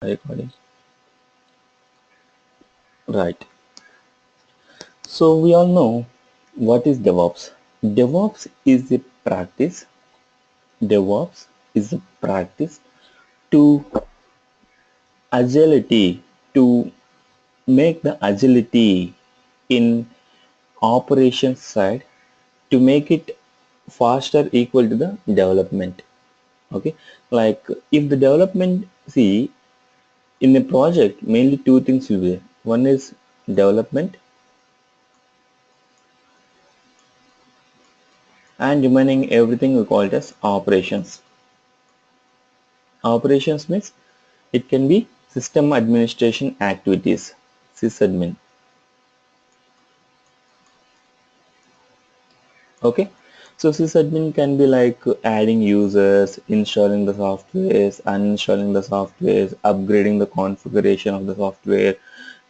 Recording. Right. So we all know what is DevOps. DevOps is a practice. DevOps is a practice to agility, to make the agility in operations side, to make it faster equal to the development. Okay, like if the development, see, in a project mainly two things will be there. One is development and remaining everything we call it as operations. Operations means it can be system administration activities, sysadmin. Okay, so sysadmin can be like adding users, installing the softwares, uninstalling the softwares, upgrading the configuration of the software,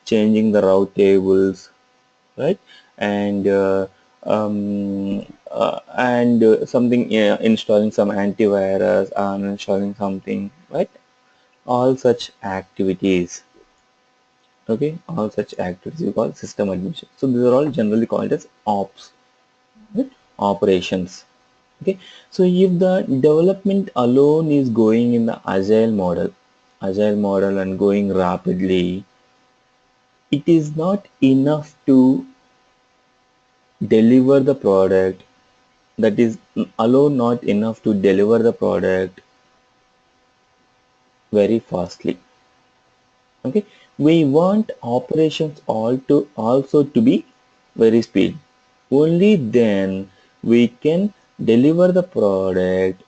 changing the route tables, right? And something, yeah, installing some antivirus, uninstalling something, right? All such activities. Okay, all such activities we call system administration. So these are all generally called as ops, right? Operations. Okay, so if the development alone is going in the agile model and going rapidly, it is not enough to deliver the product. That is alone not enough to deliver the product very fastly. Okay, we want operations all to also to be very speed. Only then we can deliver the product,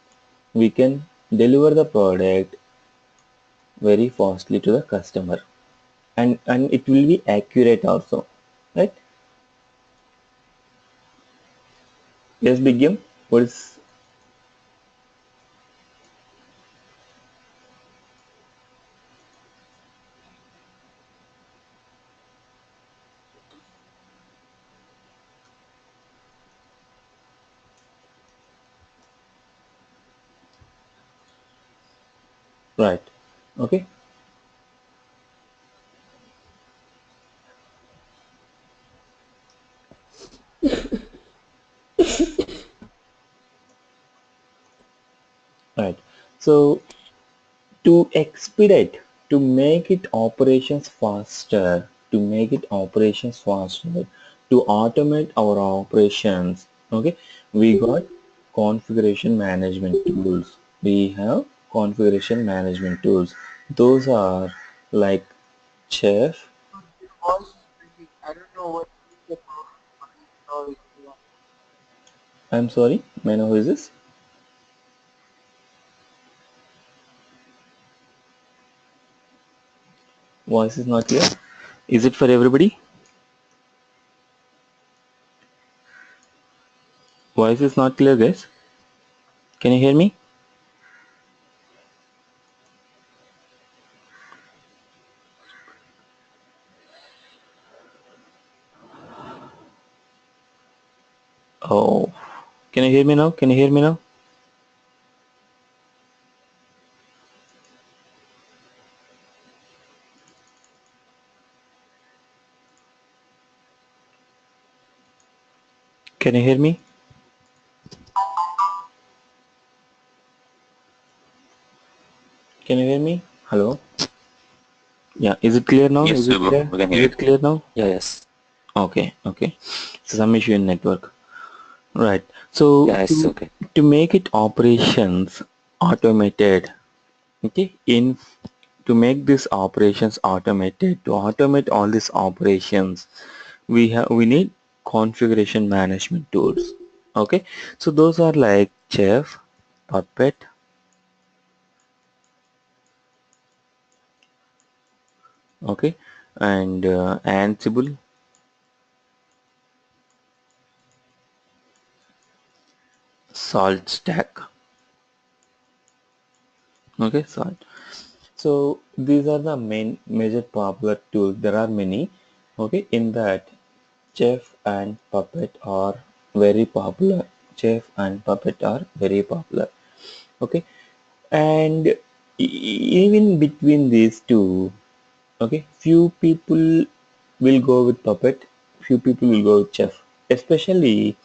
we can deliver the product very fastly to the customer, and it will be accurate also, right? Yes, begin. What is right? Okay, right. So to expedite, to make it operations faster, to automate our operations, okay, we got configuration management tools. We have configuration management tools. Those are like Chef. Voice is breaking. I don't know what is the problem. Sorry, everyone. I'm sorry, may I know who is this? Voice is not clear. Is it for everybody? Voice is not clear, guys. Can you hear me? Oh, can you hear me now? Can you hear me now? Can you hear me? Can you hear me? Hello? Yeah, is it clear now? Yes, Is it Vibhu, clear? we can Is hear you. it clear now? Yeah, yes. Okay, okay. So some issue in network. Right. So Yeah, it's okay. to make it operations automated, okay, in to make these operations automated, to automate all these operations, we need configuration management tools. Okay. So those are like Chef, Puppet, okay, and Ansible, Salt Stack. Okay, Salt. So these are the main major popular tools. There are many. Okay, in that Chef and Puppet are very popular. Chef and Puppet are very popular. Okay, and Even between these two, okay, few people will go with Puppet, few people will go with Chef. Especially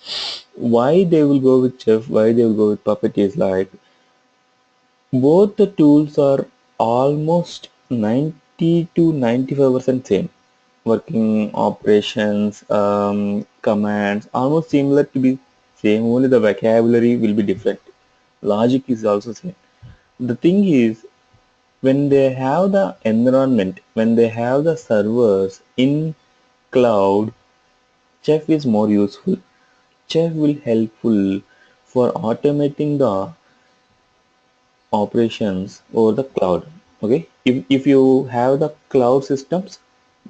why they will go with Chef, why they will go with Puppet is like both the tools are almost 90 to 95% same. Working operations, commands, almost similar to be same, only the vocabulary will be different. Logic is also same. The thing is, when they have the environment, when they have the servers in cloud, Chef is more useful. Chef will helpful for automating the operations over the cloud. Okay, if you have the cloud systems,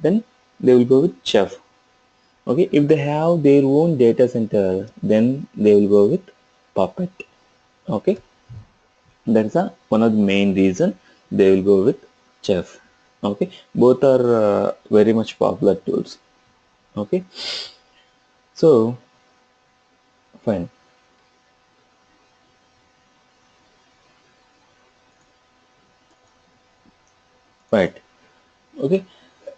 then they will go with Chef. Okay, if they have their own data center, then they will go with Puppet. Okay, that's a one of the main reason they will go with Chef. Okay, both are very much popular tools. Okay, so fine, right. Okay,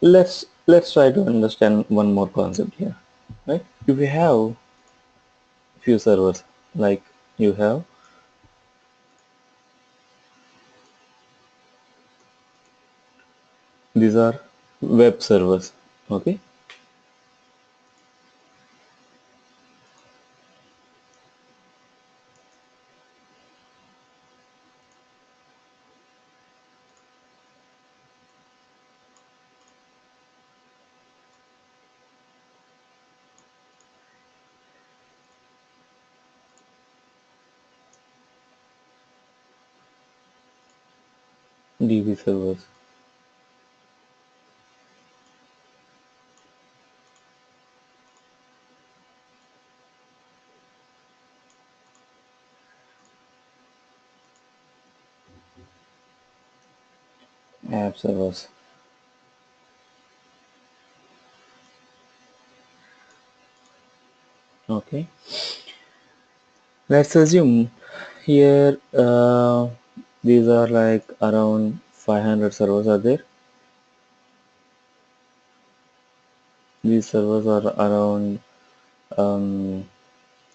let's try to understand one more concept here. Right, if you have few servers, like you have these are web servers. Okay, DB servers. App servers. Okay, let's assume here these are like around 500 servers are there. These servers are around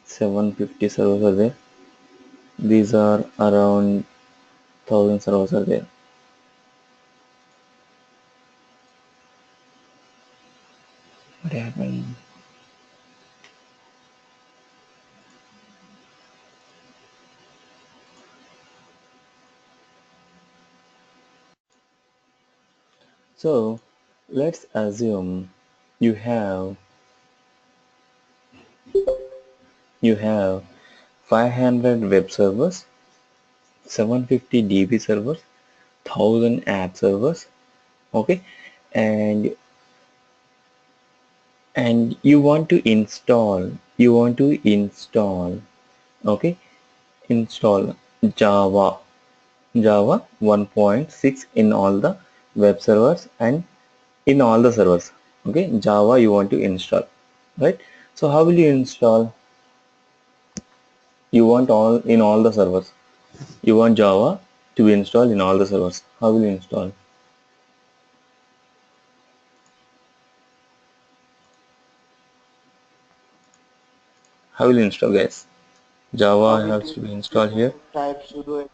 750 servers are there. These are around 1000 servers are there. What happened? So let's assume you have you have 500 web servers, 750 DB servers, 1000 app servers. Okay, and you want to install, okay, install java 1.6 in all the web servers and in all the servers. Okay, java you want to install, right? So how will you install? You want all in all the servers, you want java to be installed in all the servers. How will you install? How will you install, guys? Java has to be You installed here. can type sudo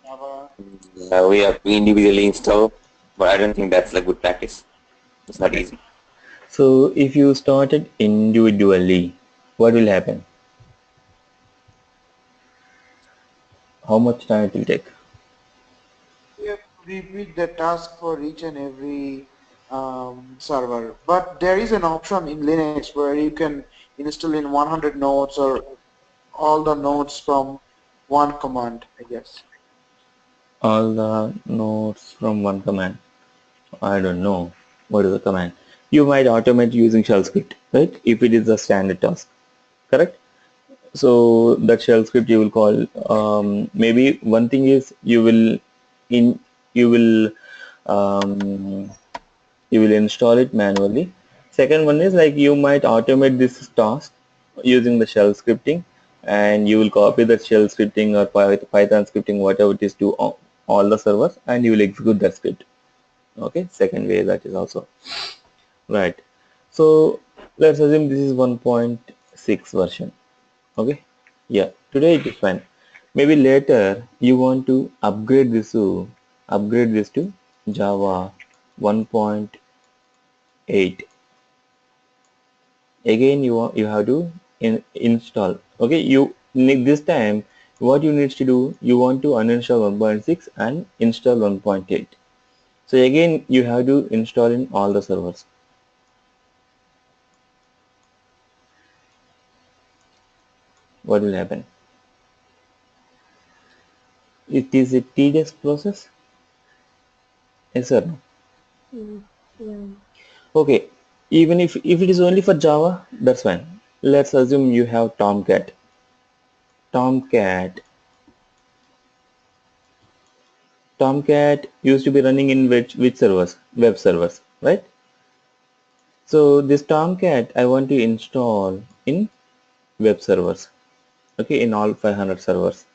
Java. We have to individually install, but I don't think that's a good practice. It's not Right. easy. So if you started individually, what will happen? How much time it will take? You have to repeat the task for each and every server. But there is an option in Linux where you can install in 100 nodes or all the nodes from one command, I guess. All the nodes from one command. I don't know what is the command. You might automate using shell script, right? If it is a standard task, correct? So that shell script you will call. Maybe one thing is in you will um, you will install it manually. Second one is like you might automate this task using the shell scripting, and you will copy that shell scripting or Python scripting, whatever it is, to all the servers and you will execute that script. Okay, second way that is also right. So let's assume this is 1.6 version. Okay, yeah, today it is fine. Maybe later you want to upgrade this to Java 1.8. Again you have to install. Okay, you need this time what you need to do, you want to uninstall 1.6 and install 1.8. So again you have to install in all the servers. What will happen? It is a tedious process. Yes or no? Mm, yeah. Okay, even if it is only for Java, that's fine. Let's assume you have Tomcat. Tomcat. Tomcat used to be running in which servers? Web servers, right? So this Tomcat I want to install in web servers. Okay, in all 500 servers.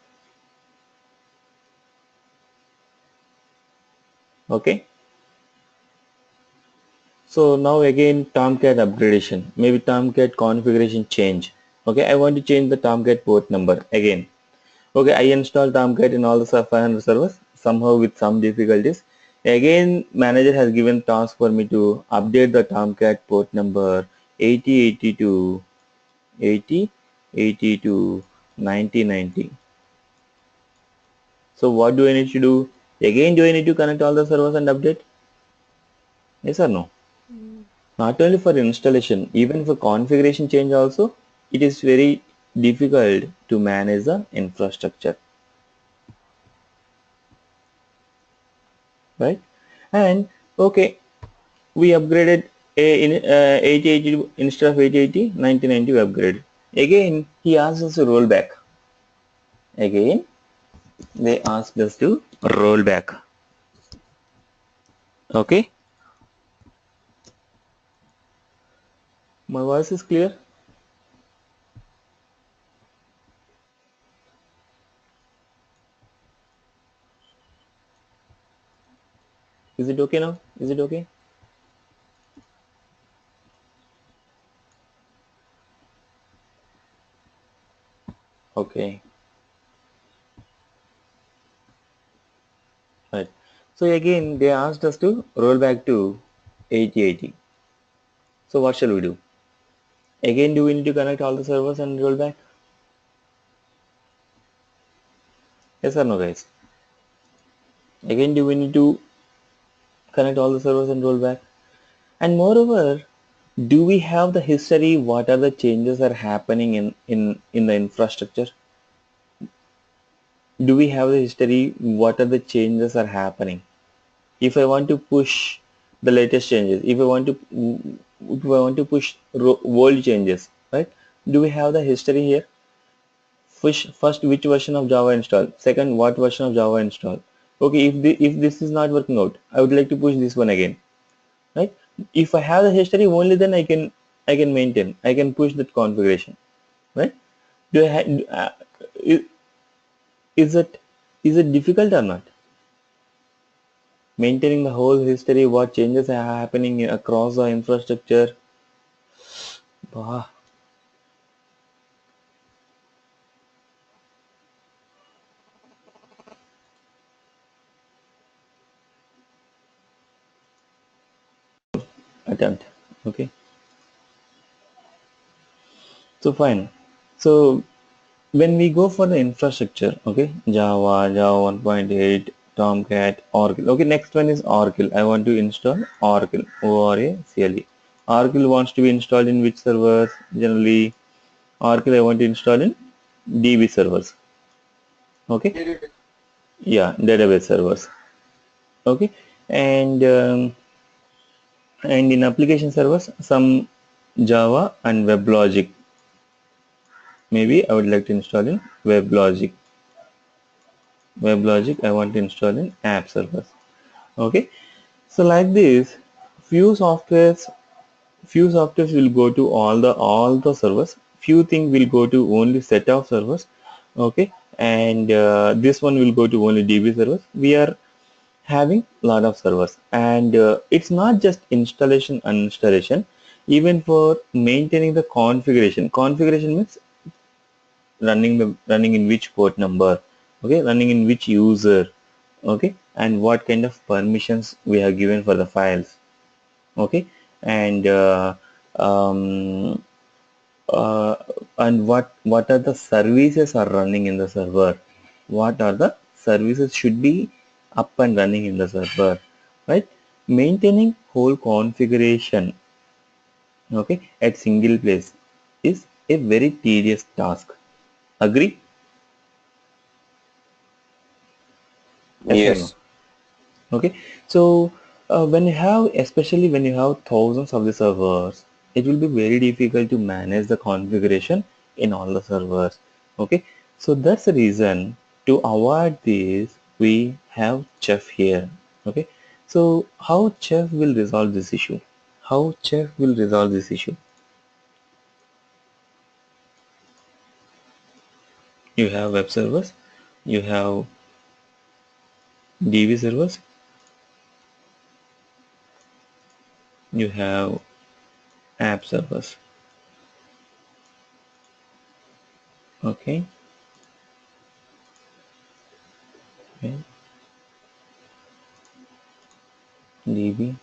Okay. So now again Tomcat upgradation. Maybe Tomcat configuration change. Okay, I want to change the Tomcat port number again. Okay, I installed Tomcat in all the 500 servers, somehow with some difficulties. Again, manager has given task for me to update the Tomcat port number 8082, 8082, 9090. So what do I need to do? Again, do I need to connect all the servers and update? Yes or no? Mm, Not only for installation, even for configuration change also, it is very difficult to manage the infrastructure, right? And okay, we upgraded in 8080 instead of 8080 9090 we upgraded. Again he asked us to roll back. Again they asked us to roll back. Okay, my voice is clear. Is it okay now? Is it okay? Okay, right. So again they asked us to roll back to 8080. So what shall we do? Again do we need to connect all the servers and roll back? Yes or no guys? Again do we need to connect all the servers and roll back? And moreover, do we have the history? What are the changes are happening in the infrastructure? Do we have the history? What are the changes are happening? If I want to push the latest changes, if I want to push old changes, right? Do we have the history here? First, which version of Java install? Second, what version of Java install? Okay, if this is not working out, I would like to push this one again, right? If I have the history, only then I can maintain, I can push that configuration, right? Do I is, is it difficult or not? Maintaining the whole history, what changes are happening across the infrastructure. Bah, attempt. Okay, so fine. So when we go for the infrastructure, okay, Java 1.8, Tomcat, Oracle. Okay, next one is Oracle. I want to install Oracle, Oracle. Oracle wants to be installed in which servers? Generally, Oracle I want to install in DB servers. Okay, yeah, database servers. Okay, and and in application servers, some Java and WebLogic. Maybe I would like to install in WebLogic. WebLogic I want to install in app servers. Okay, so like this, few softwares few softwares will go to all the servers, few things will go to only set of servers. Okay, and this one will go to only DB servers. We are having a lot of servers, and it's not just installation and installation. Even for maintaining the configuration means running in which port number, okay, running in which user, okay, and what kind of permissions we have given for the files, okay, and um, uh, and what are the services are running in the server, what are the services should be up and running in the server, right? Maintaining whole configuration, okay, at single place is a very tedious task. Agree? Yes or no? Yes. Okay, so when you have, especially when you have thousands of the servers, it will be very difficult to manage the configuration in all the servers. Okay, so that's the reason to avoid this, we have Chef here. Okay, so how Chef will resolve this issue? How Chef will resolve this issue? You have web servers, you have DB servers, you have app servers. Okay, okay. DB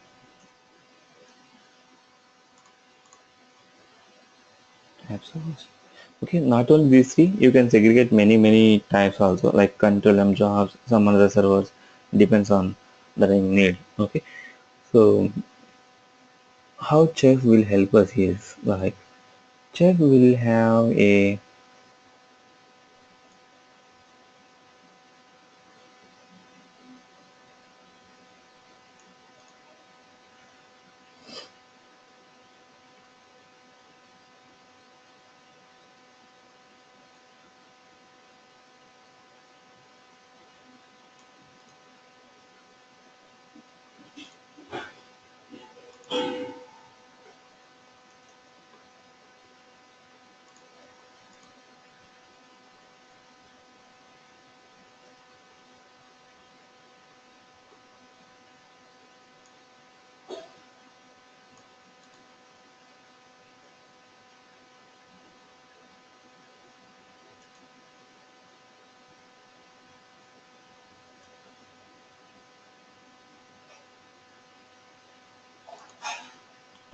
app servers. Okay, not only these three, you can segregate many types also, like control M jobs, some other servers, depends on the need. Okay, so how Chef will help us is like Chef will have a,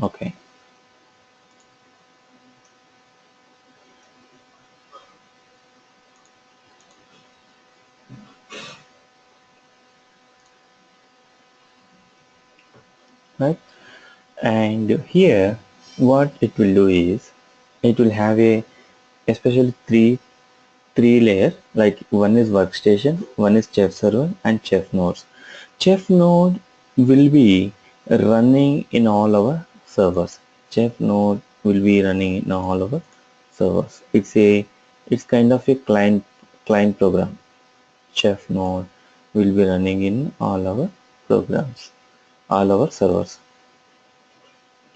okay, right? And here, what it will do is, it will have a, especially three layer, like one is workstation, one is chef server, and chef nodes. Chef node will be running in all our servers. Chef node will be running in all our servers. It's kind of a client program. Chef node will be running in all our programs, all our servers.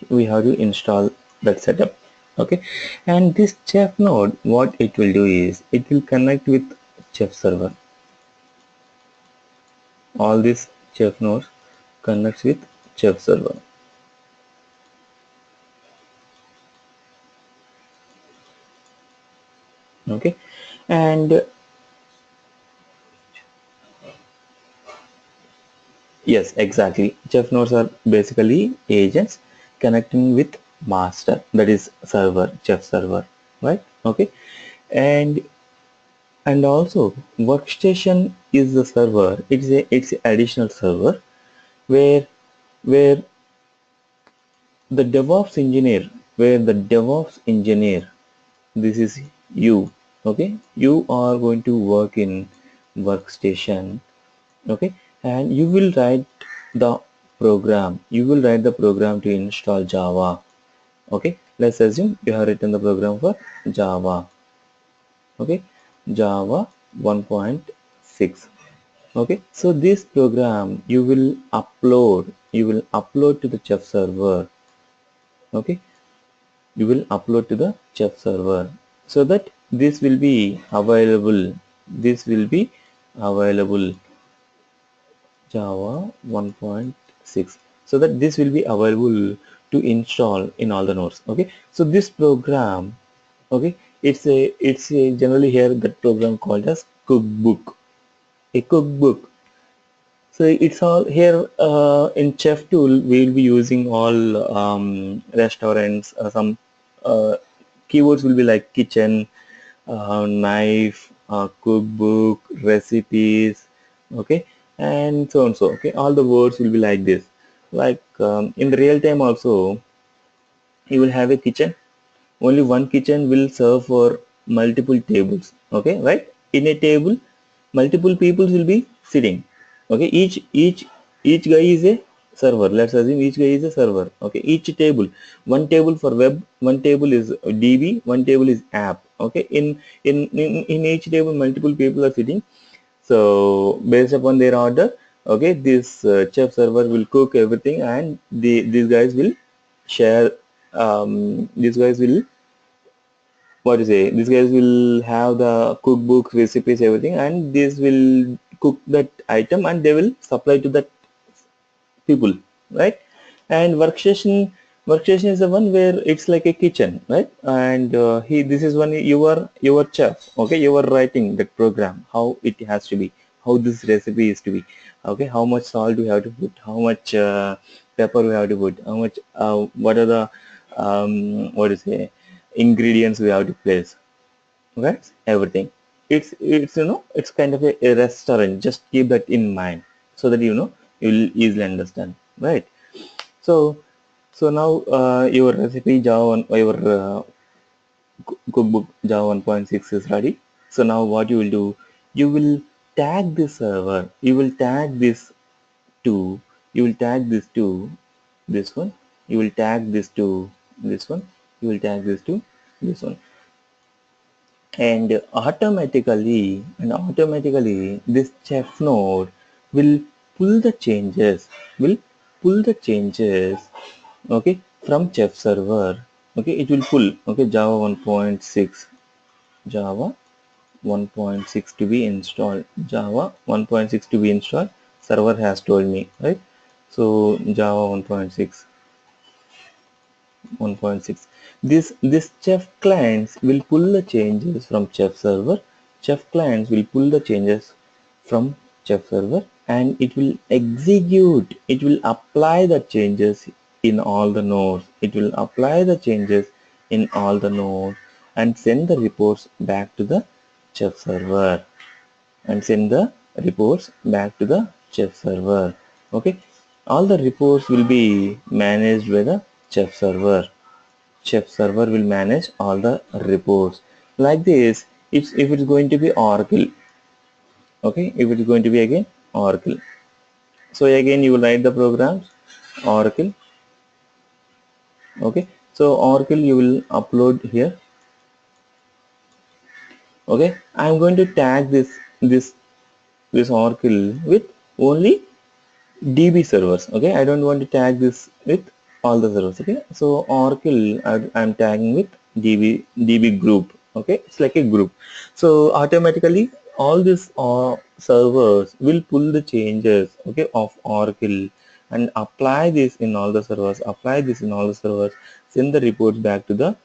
We have to install that setup. Okay, and this chef node, what it will do is it will connect with chef server. All these chef nodes connects with chef server. Okay, and yes, exactly, chef nodes are basically agents connecting with master, that is server, chef server, right? Okay, and also workstation is the server. It's a additional server where where the DevOps engineer, this is you, okay? You are going to work in workstation, okay? And you will write the program. You will write the program to install Java, okay? Let's assume you have written the program for Java, okay? Java 1.6. Okay, so this program you will upload to the chef server, okay, you will upload to the chef server, so that this will be available this will be available Java 1.6, so that this will be available to install in all the nodes. Okay, so this program, okay, it's a generally here that program called as cookbook, a cookbook. So it's all here in Chef tool. We'll be using all restaurants. Some uh, keywords will be like kitchen, knife, cookbook, recipes, okay, and so and so. Okay, all the words will be like this. Like in the real time also, you will have a kitchen. Only one kitchen will serve for multiple tables, okay, right? In a table multiple people will be sitting, okay, each guy is a server. Let's assume each guy is a server, okay. Each table, one table for web, one table is db, one table is app, okay. In each table multiple people are sitting. So based upon their order, okay, this chef server will cook everything, and these guys will share, these guys will, what to say, these guys will have the cookbook recipes everything, and this will cook that item and they will supply to that people, right? And workstation is the one where it's like a kitchen, right? And he this is one, your chef, okay, you are writing that program how it has to be, how this recipe is to be, okay, how much salt we have to put, how much pepper we have to put, how much what are the what to say, ingredients we have to place, right? Everything. It's it's kind of a restaurant. Just keep that in mind so that you'll easily understand, right? So now your recipe Java your cookbook Java 1.6 is ready. So now what you will do, you will tag this server, you will tag this to, you will tag this to this one, you will tag this to this one, you will tag this to this one, and automatically this chef node will pull the changes, will pull the changes, okay, from chef server, okay. It will pull, okay, Java 1.6, Java 1.6 to be installed, Java 1.6 to be installed, server has told me, right? So Java 1.6, 1.6. This chef clients will pull the changes from chef server. Chef clients will pull the changes from chef server, and it will execute. It will apply the changes in all the nodes. It will apply the changes in all the nodes and send the reports back to the chef server, and send the reports back to the chef server. Okay, all the reports will be managed by the chef server. Chef server will manage all the reports. Like this, if it's going to be Oracle, okay, if it's going to be again Oracle. So again you will write the programs Oracle, okay. So Oracle you will upload here, okay. I'm going to tag this Oracle with only DB servers, okay. I don't want to tag this with all the servers, okay. So Oracle I'm tagging with DB group, okay. It's like a group. So automatically all these servers will pull the changes, okay, of Oracle and apply this in all the servers, apply this in all the servers, send the reports back to the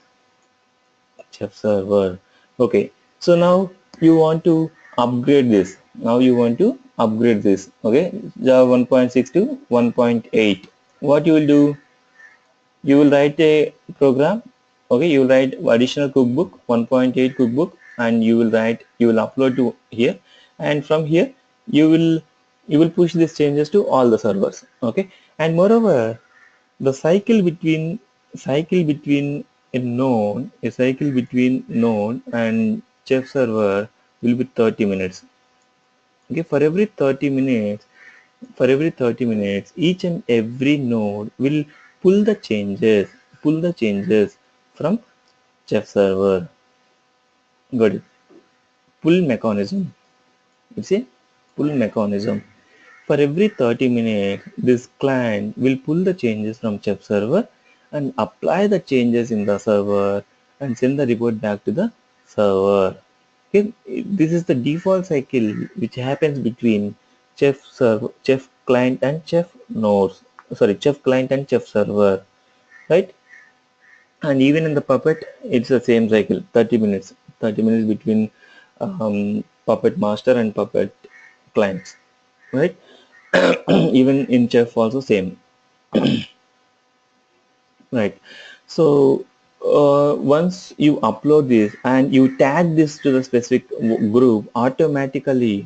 chef server, okay. So now you want to upgrade this, now you want to upgrade this, okay, Java 1.6 to 1.8. What you will do, you will write a program, okay. You will write additional cookbook 1.8 cookbook, and you will upload to here, and from here you will push these changes to all the servers, okay. And moreover, the cycle between a cycle between node and chef server will be 30 minutes, okay. For every 30 minutes each and every node will pull the changes from chef server. Got it? Pull mechanism, it's a pull mechanism. For every 30 minutes, this client will pull the changes from chef server and apply the changes in the server and send the report back to the server. Okay, this is the default cycle which happens between chef client and chef nodes. Sorry, chef client and chef server, right? And even in the Puppet, it's the same cycle, 30 minutes. 30 minutes between Puppet master and Puppet clients, right? Even in Chef also same. Right. So once you upload this and you tag this to the specific group, automatically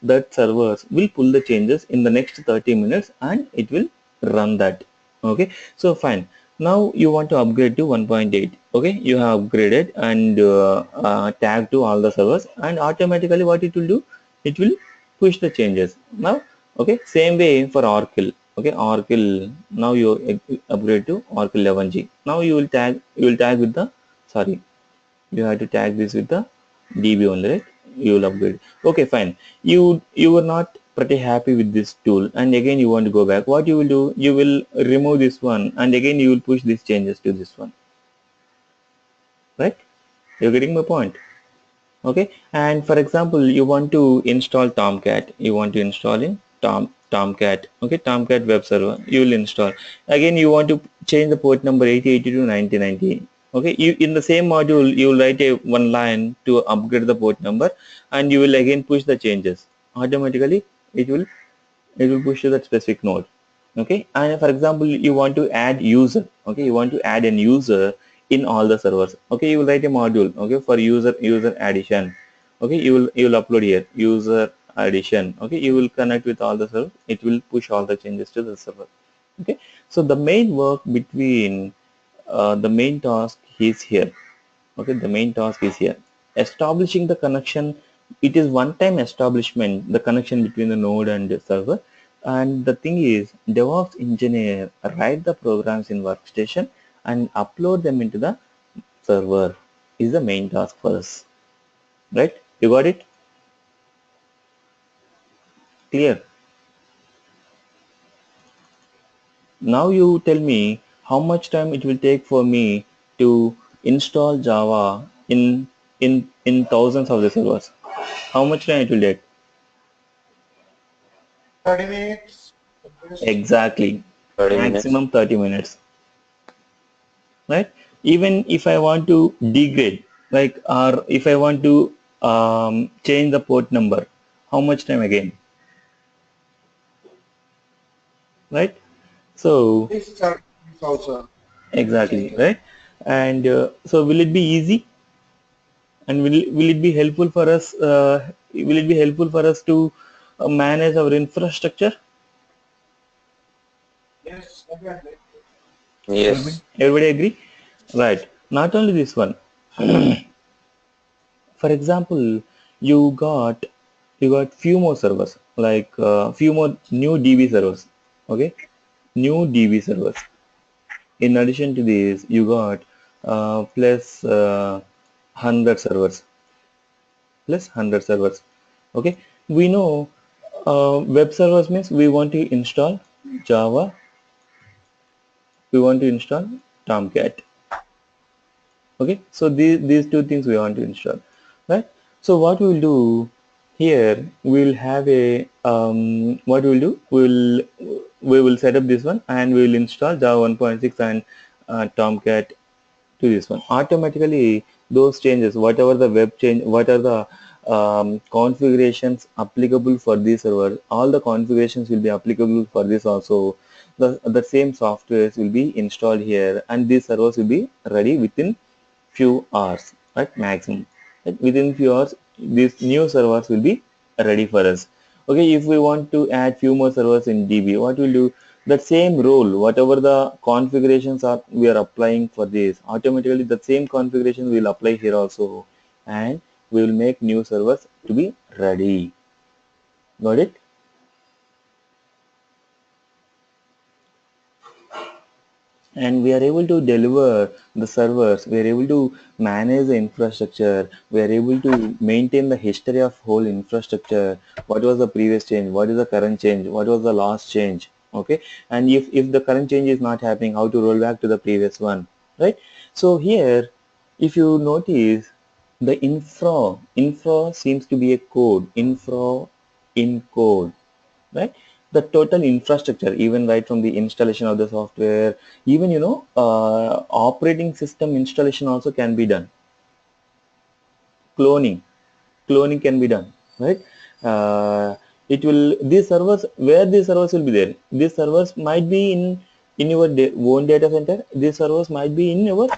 that servers will pull the changes in the next 30 minutes and it will run that. Okay. So fine. Now you want to upgrade to 1.8. Okay. You have upgraded and tag to all the servers, and automatically what it will do? It will push the changes. Now, okay, same way for Oracle. Okay, Oracle. Now you upgrade to Oracle 11G. Now you will tag with the, sorry, you have to tag this with the DB only, right? You will upgrade. Okay, fine. You were not pretty happy with this tool, and again you want to go back. What you will do? You will remove this one, and again you will push these changes to this one, right? You're getting my point. Okay, and for example, you want to install Tomcat. You want to install in Tomcat. Okay, Tomcat web server. You will install. Again, you want to change the port number 8080 to 9090. Okay, you in the same module you will write a one line to upgrade the port number, and you will again push the changes. Automatically, it will push to that specific node. Okay, and for example, you want to add user. Okay, you want to add an user in all the servers. Okay, you will write a module, okay, for user addition. Okay, you will upload here user addition. Okay, you will connect with all the servers. It will push all the changes to the server. Okay, so the main work between the main task is here. Okay, the main task is here, establishing the connection. It is one time establishment, the connection between the node and the server. And the thing is, DevOps engineer write the programs in workstation and upload them into the server is the main task for us, right? You got it? Clear? Now you tell me how much time it will take for me to install Java in thousands of the servers. How much time it will take? 30 minutes at best. Exactly. 30 minutes. Maximum 30 minutes, right? Even if I want to degrade, like, or if I want to change the port number, how much time again, right? So, This is 30 minutes also. exactly, Changes. right? And so will it be easy? And will it be helpful for us? Will it be helpful for us to manage our infrastructure? Yes, definitely. Yes. Everybody agree? Right. Not only this one. For example, you got few more servers, like few more new DB servers. Okay, new DB servers. In addition to this, you got plus 100 servers, plus 100 servers. Okay, we know web servers means we want to install Java, we want to install Tomcat. Okay, so these two things we want to install, right? So what we will do here, we'll have a what we will do, we will set up this one and we will install Java 1.6 and Tomcat to this one. Automatically those changes, whatever the web change, what are the configurations applicable for this server, all the configurations will be applicable for this also. The same softwares will be installed here, and these servers will be ready within few hours at maximum. Right? Within few hours, these new servers will be ready for us. Okay, if we want to add few more servers in DB, what we'll do, that same role, whatever the configurations are we are applying for this, automatically the same configuration will apply here also, and we will make new servers to be ready. Got it? And we are able to deliver the servers, we are able to manage the infrastructure, we are able to maintain the history of whole infrastructure. What was the previous change, what is the current change, what was the last change? Okay, and if the current change is not happening, how to roll back to the previous one, right? So here, if you notice, The infra seems to be a code, infra in code, right? The total infrastructure, even right from the installation of the software, even operating system installation also can be done. Cloning can be done, right? uh, it will, these servers, where these servers will be there, these servers might be in your own data center, these servers might be in your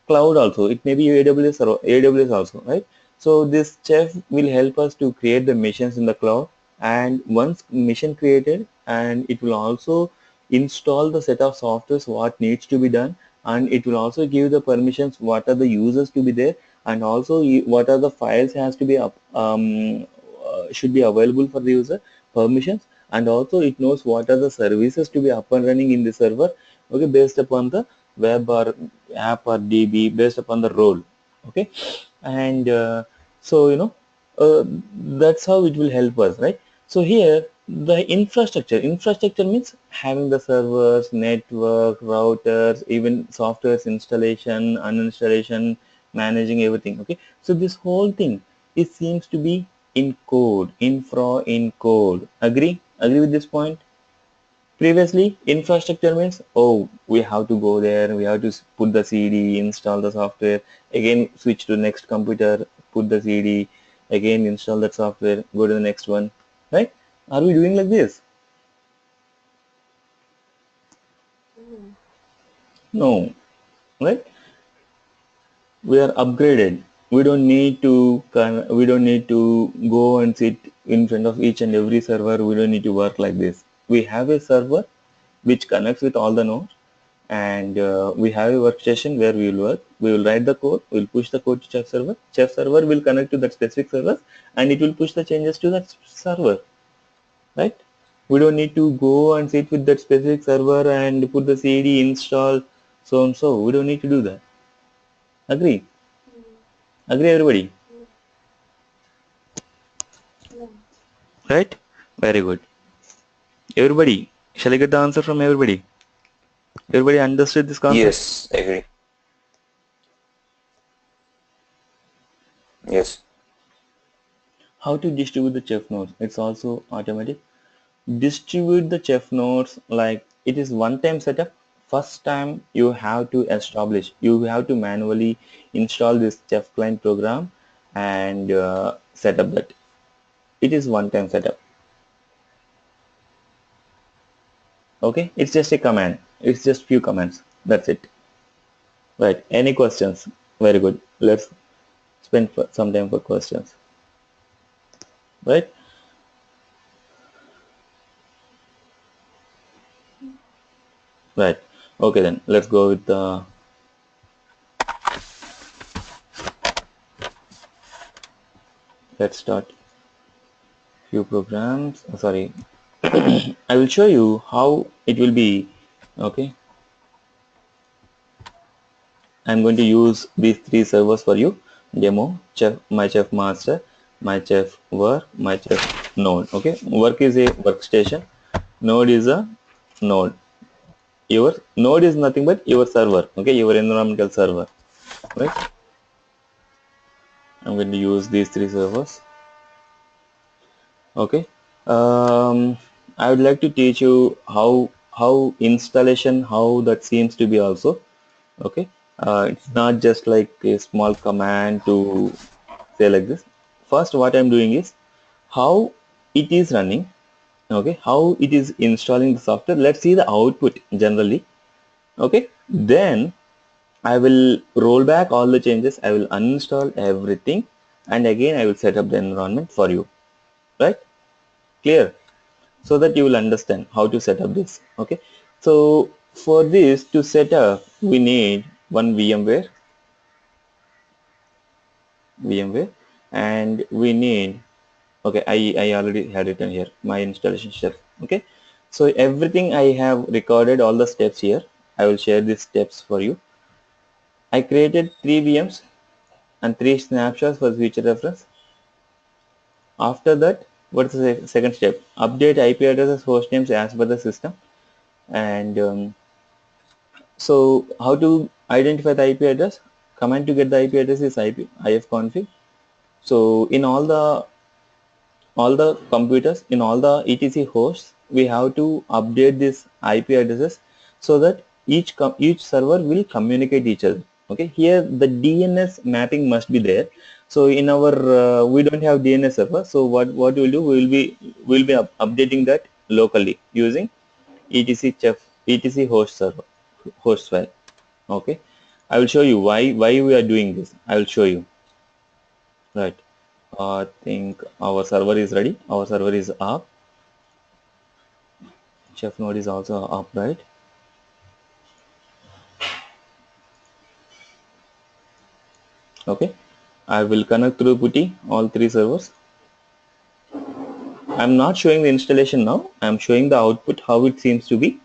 cloud also, it may be AWS or AWS also, right? So this chef will help us to create the machines in the cloud, and once mission created, and it will also install the set of softwares what needs to be done, and it will also give the permissions what are the users to be there, and also what are the files has to be up, should be available for the user, permissions, and also it knows what are the services to be up and running in the server, okay, based upon the web or app or DB, based upon the role, okay. And so uh, that's how it will help us, right? So here the infrastructure means having the servers, network, routers, even softwares installation, uninstallation, managing everything, okay. So this whole thing, it seems to be in code, infra in code. Agree with this point? Previously, infrastructure means, oh, we have to go there, we have to put the CD, install the software, again switch to next computer, put the CD, again install that software, go to the next one, right? Are we doing like this? No. No, right? We are upgraded. We don't need to go and sit in front of each and every server. We don't need to work like this. We have a server which connects with all the nodes, and we have a workstation where we will work. We will write the code, we will push the code to chef server. Chef server will connect to that specific server, and it will push the changes to that server, right? We don't need to go and sit with that specific server and put the CD, install, so and so. We don't need to do that. Agree? Mm, Agree, everybody? yeah. Yeah. Right? Very good. Everybody, shall I get the answer from everybody? Everybody understood this concept? Yes, I agree. Yes. How to distribute the chef nodes? It's also automatic. Distribute the chef nodes, like it is one time setup. First time you have to establish, you have to manually install this chef client program and set up that. It is one time setup. Okay, it's just a command, it's just few commands, that's it. Right, any questions? Very good, let's spend some time for questions, right? Right, okay, then let's go with the, let's start few programs. Sorry, I will show you how it will be. Okay, I'm going to use these three servers for you. Demo, chef, my chef master, my chef work, my chef node. Okay, work is a workstation, node is a node. Your node is nothing but your server. Okay, your environmental server. Right. I'm going to use these three servers. Okay. Um, I would like to teach you how installation, how that seems to be also. Okay, it's not just like a small command to say like this. First what I'm doing is how it is running, okay, how it is installing the software. Let's see the output generally. Okay, then I will roll back all the changes, I will uninstall everything, and again I will set up the environment for you, right? Clear? So that you will understand how to set up this. Okay, so for this to set up, we need one VMware, and we need, okay, I already had written here my installation steps. Okay, so everything I have recorded, all the steps here, I will share these steps for you. I created 3 VMs and 3 snapshots for future reference. After that, what is the second step? Update IP addresses, host names as per the system. And so how to identify the IP address? command to get the IP address is ifconfig. So in all the computers, in all the etc hosts, we have to update these IP addresses so that each server will communicate each other. Okay, here the DNS mapping must be there. So in our we don't have DNS server. So what we'll do, we will be updating that locally using etc host server host file. Okay, I will show you why we are doing this. I will show you. Right. I think our server is ready. Our server is up. Chef node is also up, right? Okay. I will connect through PuTTY all three servers. I'm not showing the installation now. I'm showing the output how it seems to be.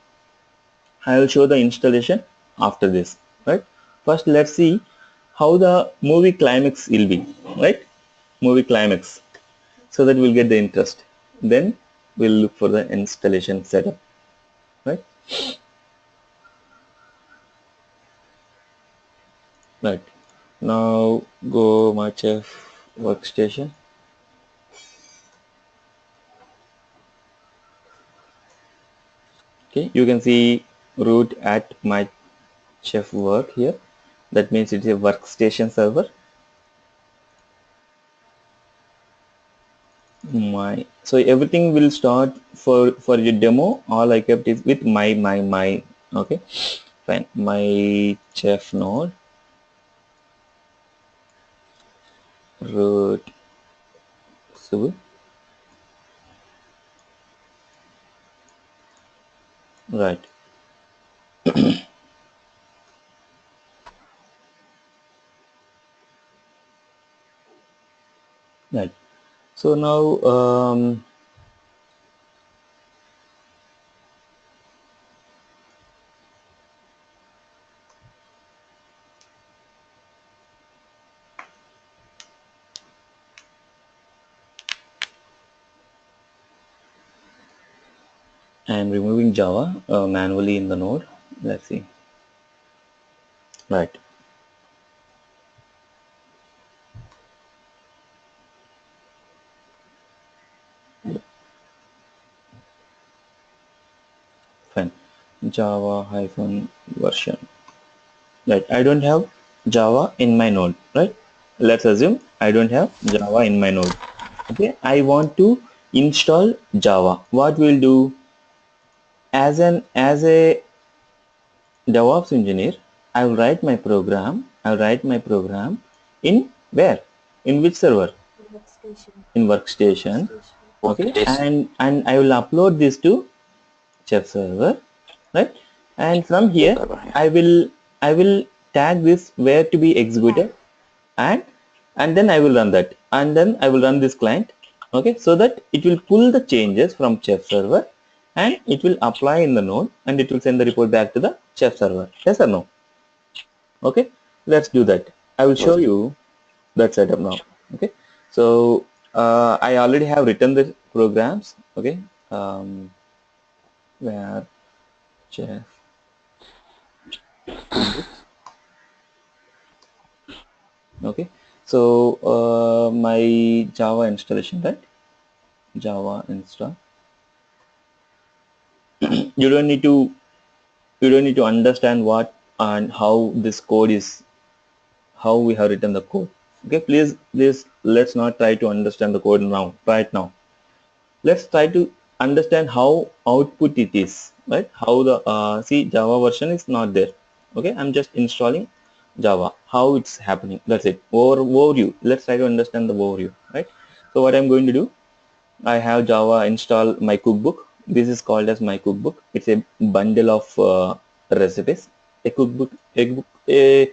I will show the installation after this, right? First, let's see how the movie climax will be, right? Movie climax, so that we'll get the interest. Then we'll look for the installation setup, right? Right. Now go my chef workstation. Okay, you can see root at my chef work here. That means it's a workstation server. So everything will start for your demo. All I kept is with my. Okay, fine. My chef node root civil. Right, right. So now I am removing Java manually in the node. Let's see. Right, fine. Java hyphen version. Right, I don't have Java in my node, right? Let's assume I don't have Java in my node. Okay, I want to install Java. What we'll do, as a DevOps engineer, I'll write my program. I'll write my program in where? In which server? Workstation. In workstation. Workstation. Okay, Workstation. and I will upload this to chef server, right? And from here, Server, yeah. I will tag this where to be executed, and then I will run that, and then I will run this client. Okay, so that it will pull the changes from chef server, and it will apply in the node, and it will send the report back to the chef server. Yes or no? Okay, let's do that. I will show Yes. you that setup now. Okay, so I already have written the programs. Okay, where chef Advith. Okay, so my Java installation, right? Java install. You don't need to understand what and how this code is, how we have written the code. Okay, please let's not try to understand the code now, right now. Let's try to understand how output it is, right? How the see, Java version is not there. Okay, I'm just installing Java, how it's happening, that's it. Overview, let's try to understand the overview, right? So what I'm going to do, I have Java install my cookbook. This is called as my cookbook. It's a bundle of recipes. A cookbook, a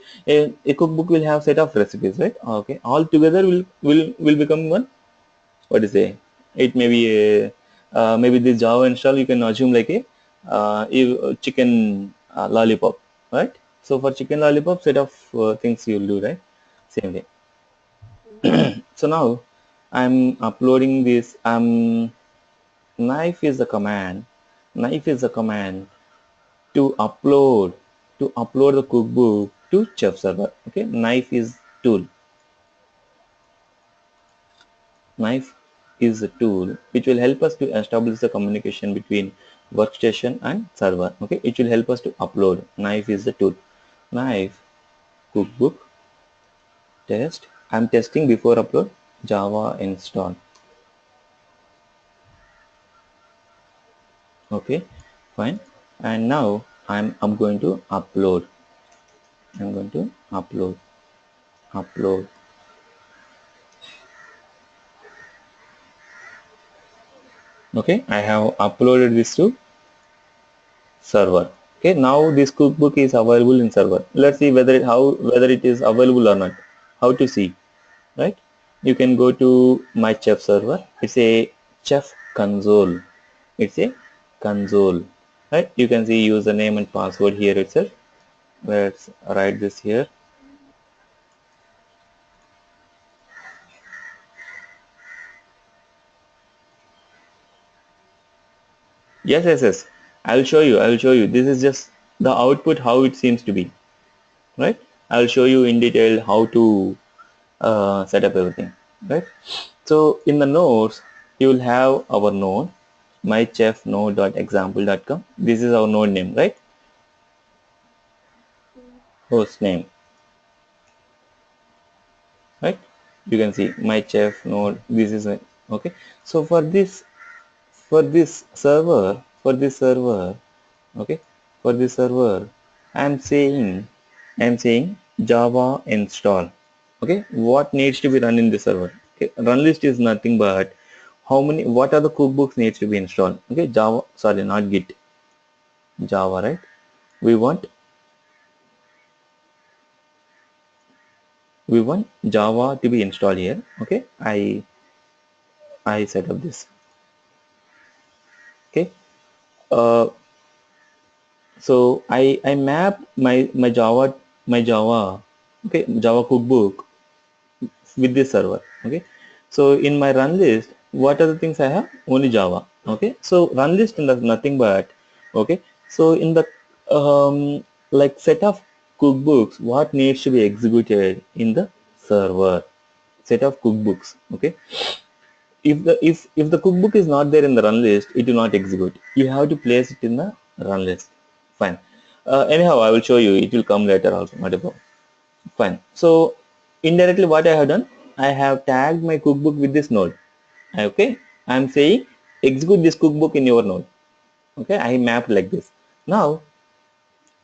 cookbook will have set of recipes, right? Okay, all together will become one. What to say? It may be a maybe this Java install. You can assume like a chicken lollipop, right? So for chicken lollipop, set of things you'll do, right? Same way. So now I'm uploading this. Knife is the command. Knife is the command to upload the cookbook to chef server. Okay, knife is tool. Knife is a tool which will help us to establish the communication between workstation and server. Okay, it will help us to upload. Knife is the tool. Knife cookbook test. I'm testing before upload. Java install. Okay, fine. And now I'm going to upload. I'm going to upload. Okay, I have uploaded this to server. Okay, now this cookbook is available in server. Let's see whether it is available or not. How to see, right? You can go to my chef server. It's a chef console. It's a console, right? You can see username and password here itself. Let's write this here. Yes. I will show you. This is just the output how it seems to be, right? I'll show you in detail how to set up everything, right? So in the nodes, you will have our node, mychefnode.example.com. This is our node name, right? Host name, right? You can see my chef node. This is it. Okay. So for this server, okay, for this server, I'm saying Java install. Okay, what needs to be run in the server? Okay, run list is nothing but what are the cookbooks needs to be installed. Okay, Java, sorry, not Git, Java, right? We want Java to be installed here. Okay, I set up this. Okay, uh, so I map my Java okay, Java cookbook with this server. Okay, so in my run list, what are the things I have? Only Java. Okay, so run list is nothing but, okay, so in the like set of cookbooks, what needs to be executed in the server? Set of cookbooks. Okay, if the cookbook is not there in the run list, it will not execute. You have to place it in the run list. Fine. Anyhow, I will show you. It will come later also, not a problem. Fine. So indirectly what I have done, I have tagged my cookbook with this node. Okay. I'm saying execute this cookbook in your node. Okay. I mapped like this. Now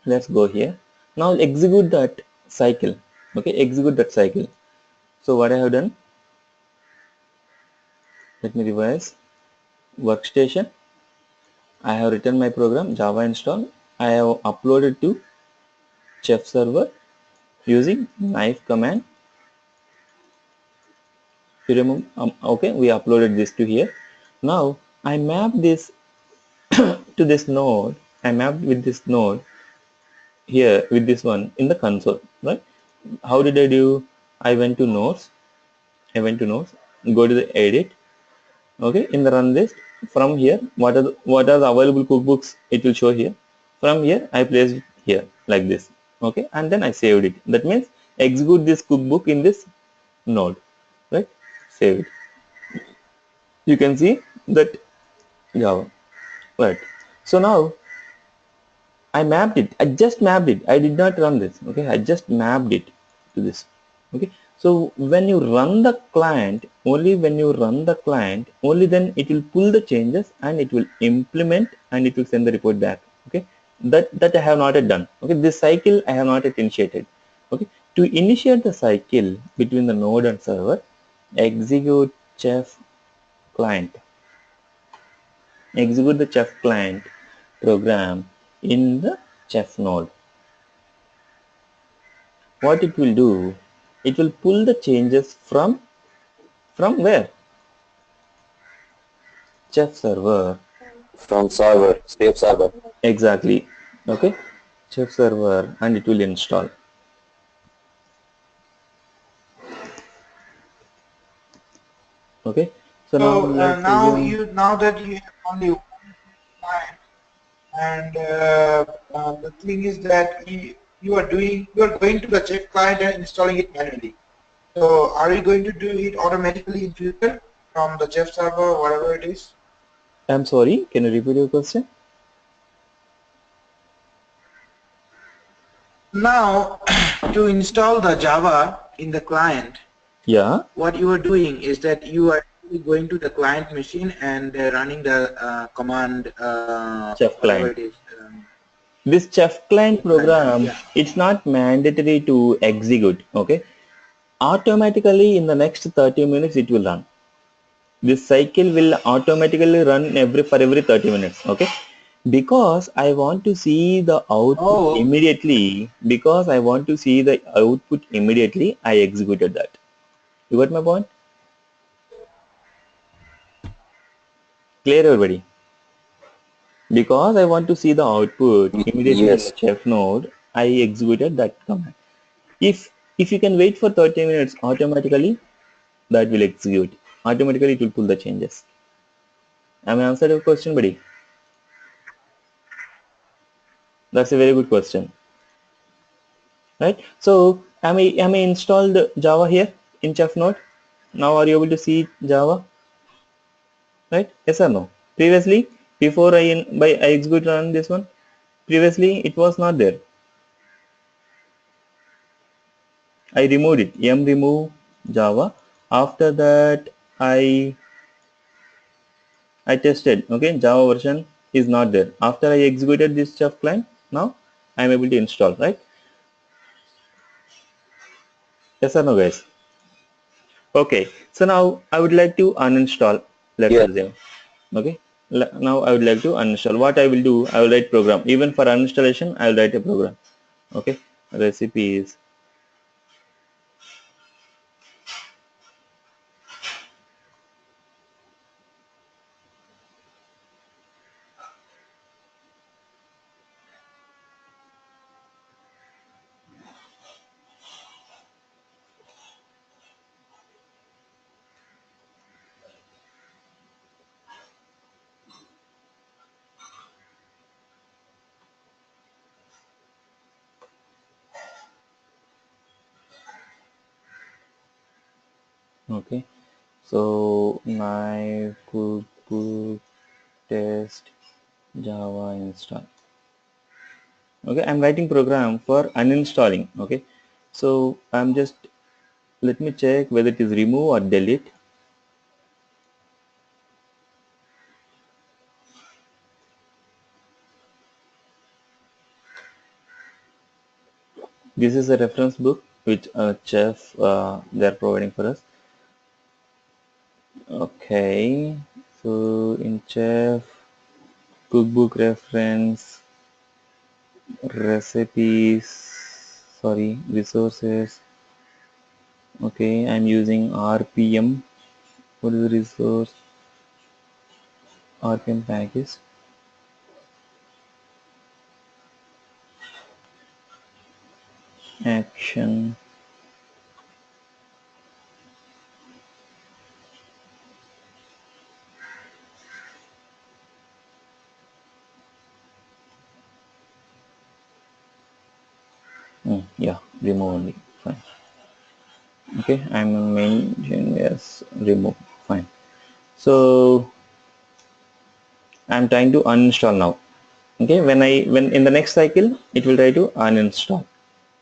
let's go here. Now execute that cycle. Okay. Execute that cycle. So what I have done, let me revise. Workstation. I have written my program Java install. I have uploaded to chef server using knife command. You remember? Okay. We uploaded this to here. Now I map this to this node. I mapped with this node here with this one in the console, right? How did I do? I went to nodes. Go to the edit. Okay, in the run list. From here, what are the available cookbooks? It will show here. From here, I placed it here like this. Okay, and then I saved it. That means execute this cookbook in this node, right? Save it. You can see that Java, right? So now I mapped it. I just mapped it. I did not run this. Okay, I just mapped it to this. Okay, so when you run the client, only then it will pull the changes and it will implement and it will send the report back. Okay, that I have not yet done. Okay, this cycle I have not yet initiated. Okay, to initiate the cycle between the node and server, execute chef client. Execute the chef client program in the chef node. What it will do, it will pull the changes from where? Chef server. From server, save server. Exactly. Okay, chef server, and it will install. Okay, so now So let's now assume. now that you have only one client, and the thing is that you are going to the Chef client and installing it manually. So are you going to do it automatically in future from the Chef server, whatever it is? I'm sorry, can you repeat your question? Now, to install the Java in the client, Yeah, what you are doing is that you are going to the client machine and running the command, chef whatever client. it is. This chef client Client. program, Yeah. it's not mandatory to execute, okay? Automatically in the next 30 minutes it will run. This cycle will automatically run every 30 minutes, okay? Because I want to see the output Oh, immediately, because I want to see the output immediately, I executed that. You got my point? Clear, everybody? Because I want to see the output immediately in the Yes. chef node, I executed that command. If you can wait for 30 minutes automatically, that will execute. Automatically it will pull the changes. Am I answered your question, buddy? That's a very good question. Right? So am I installed Java here in chef node? Now are you able to see Java? Right? Yes or no? Previously, before I execute on this one, previously it was not there. I removed it. Remove Java. After that, I tested. Okay, Java version is not there. After I executed this chef client, now I am able to install. Right? Yes or no, guys? Okay. So now I would like to uninstall. Let's Yes. assume. Okay. Now I would like to uninstall. What I will do, I will write program. Even for uninstallation, I will write a program. Okay. Recipes. Okay. So my cookbook test Java install. Okay, I'm writing program for uninstalling. Okay, so I'm just, let me check whether it is remove or delete. This is a reference book which chef they're providing for us. Okay, so in chef cookbook reference recipes, sorry, resources. Okay, I'm using RPM. What is the resource? RPM package. Action. Yeah, remove only. Fine. Okay, I'm a maintain, yes, remove. Fine. So I'm trying to uninstall now. Okay, when in the next cycle it will try to uninstall.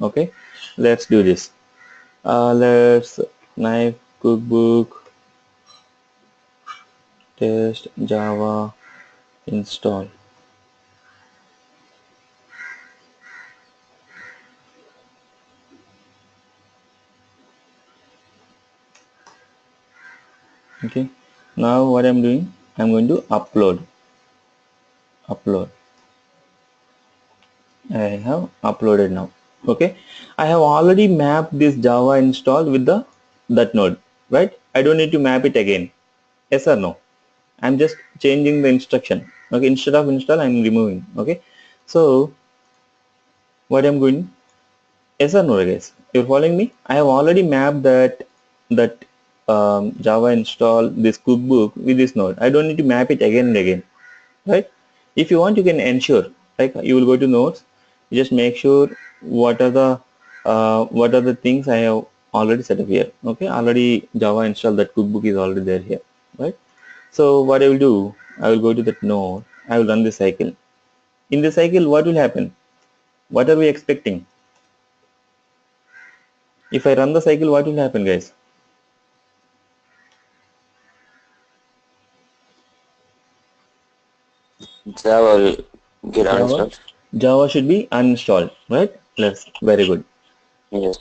Okay, let's do this. Let's knife cookbook test Java install. Okay, now what I'm doing, I'm going to upload. I have uploaded now. Okay, I have already mapped this Java install with the that node, right? I don't need to map it again. Yes or no? I'm just changing the instruction. Okay, instead of install, I'm removing. Okay, so what I'm going, yes or no, guys? You're following me? I have already mapped that Java install this cookbook with this node. I don't need to map it again and again, right? If you want, you can ensure, like you will go to nodes, You just make sure what are the things I have already set up here. Okay, already Java installed, that cookbook is already there here, right? So what I will do, I will go to that node, I will run the cycle. In the cycle, what will happen? What are we expecting? If I run the cycle, what will happen, guys? Java will get Java, uninstalled. Java should be uninstalled, right? Very good. Yes.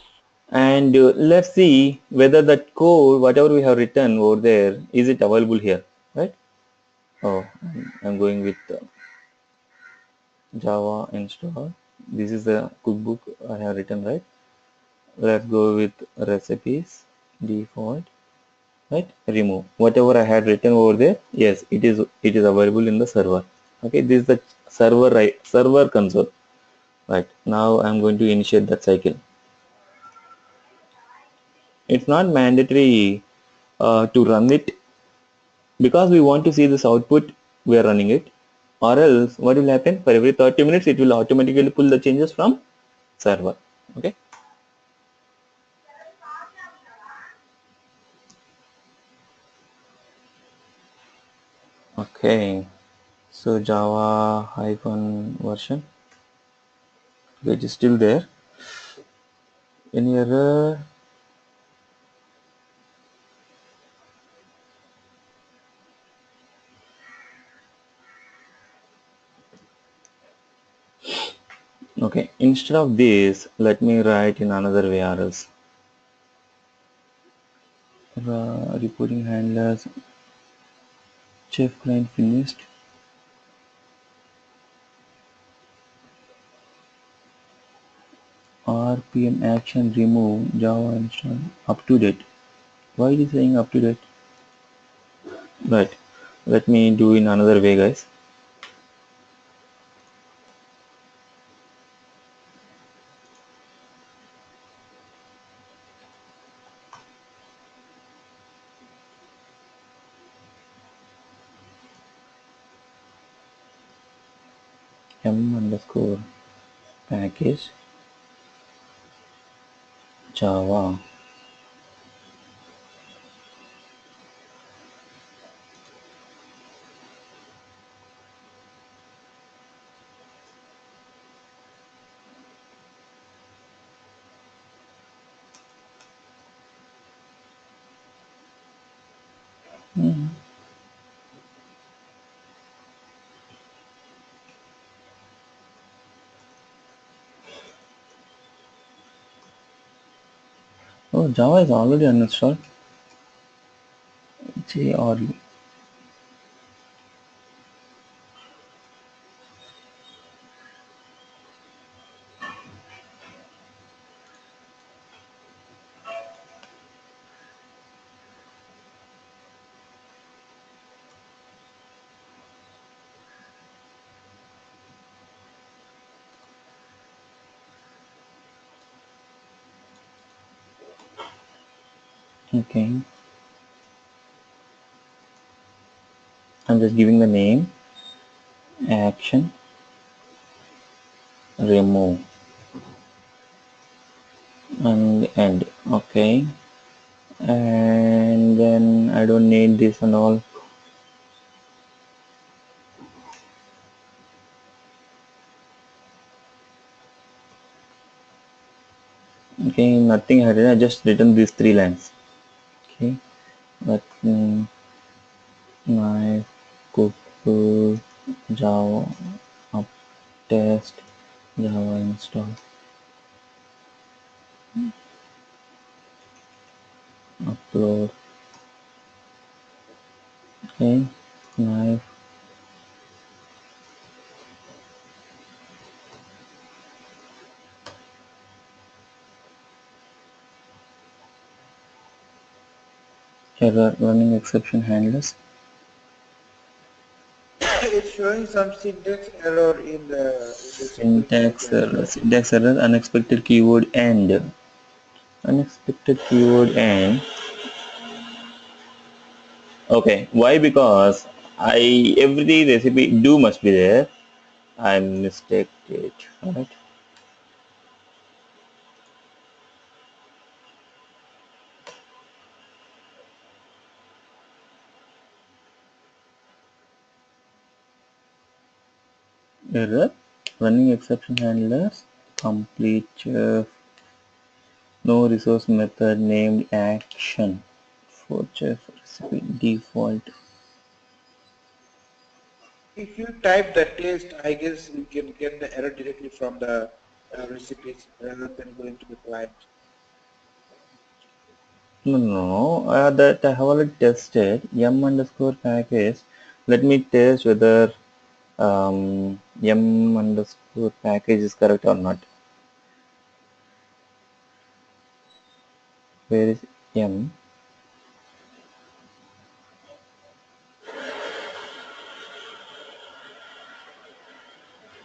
And let's see whether that code, whatever we have written over there, is it available here, right? Oh, I'm going with Java install. This is the cookbook I have written, right? Let's go with recipes, default, right? Remove whatever I had written over there. Yes, it is available in the server. Okay, this is the server, right? Server console. Right, now I'm going to initiate that cycle. It's not mandatory to run it because we want to see this output. We are running it, or else what will happen? For every 30 minutes, it will automatically pull the changes from server. Okay. Okay. So Java hyphen version, which is still there. Any error? Okay. Instead of this, let me write in another way, or else. Reporting handlers, chef client finished. RPM action remove Java install up to date. Why it is saying up to date? Right. Let me do in another way, guys. M underscore package Java. Hmm. Oh, Java is already uninstalled. JRE. Okay. I'm just giving the name action remove and end. Okay. And then I don't need this and all. Okay, nothing I written. I just written these three lines. Okay. But my cook Java up test Java install upload. Okay, knife error running exception handlers. It's showing some syntax error in the cycle Syntax sequence. error, syntax error, unexpected keyword end. Unexpected keyword end. Okay, why? Because every recipe do must be there. I mistaked it, right? Error. Running exception handlers. Complete chef. No resource method named action. For chef recipe default. If you type the test, I guess we can get the error directly from the recipes rather than going to the client. No. That I have already tested. M underscore package. Let me test whether M underscore package is correct or not. Where is M?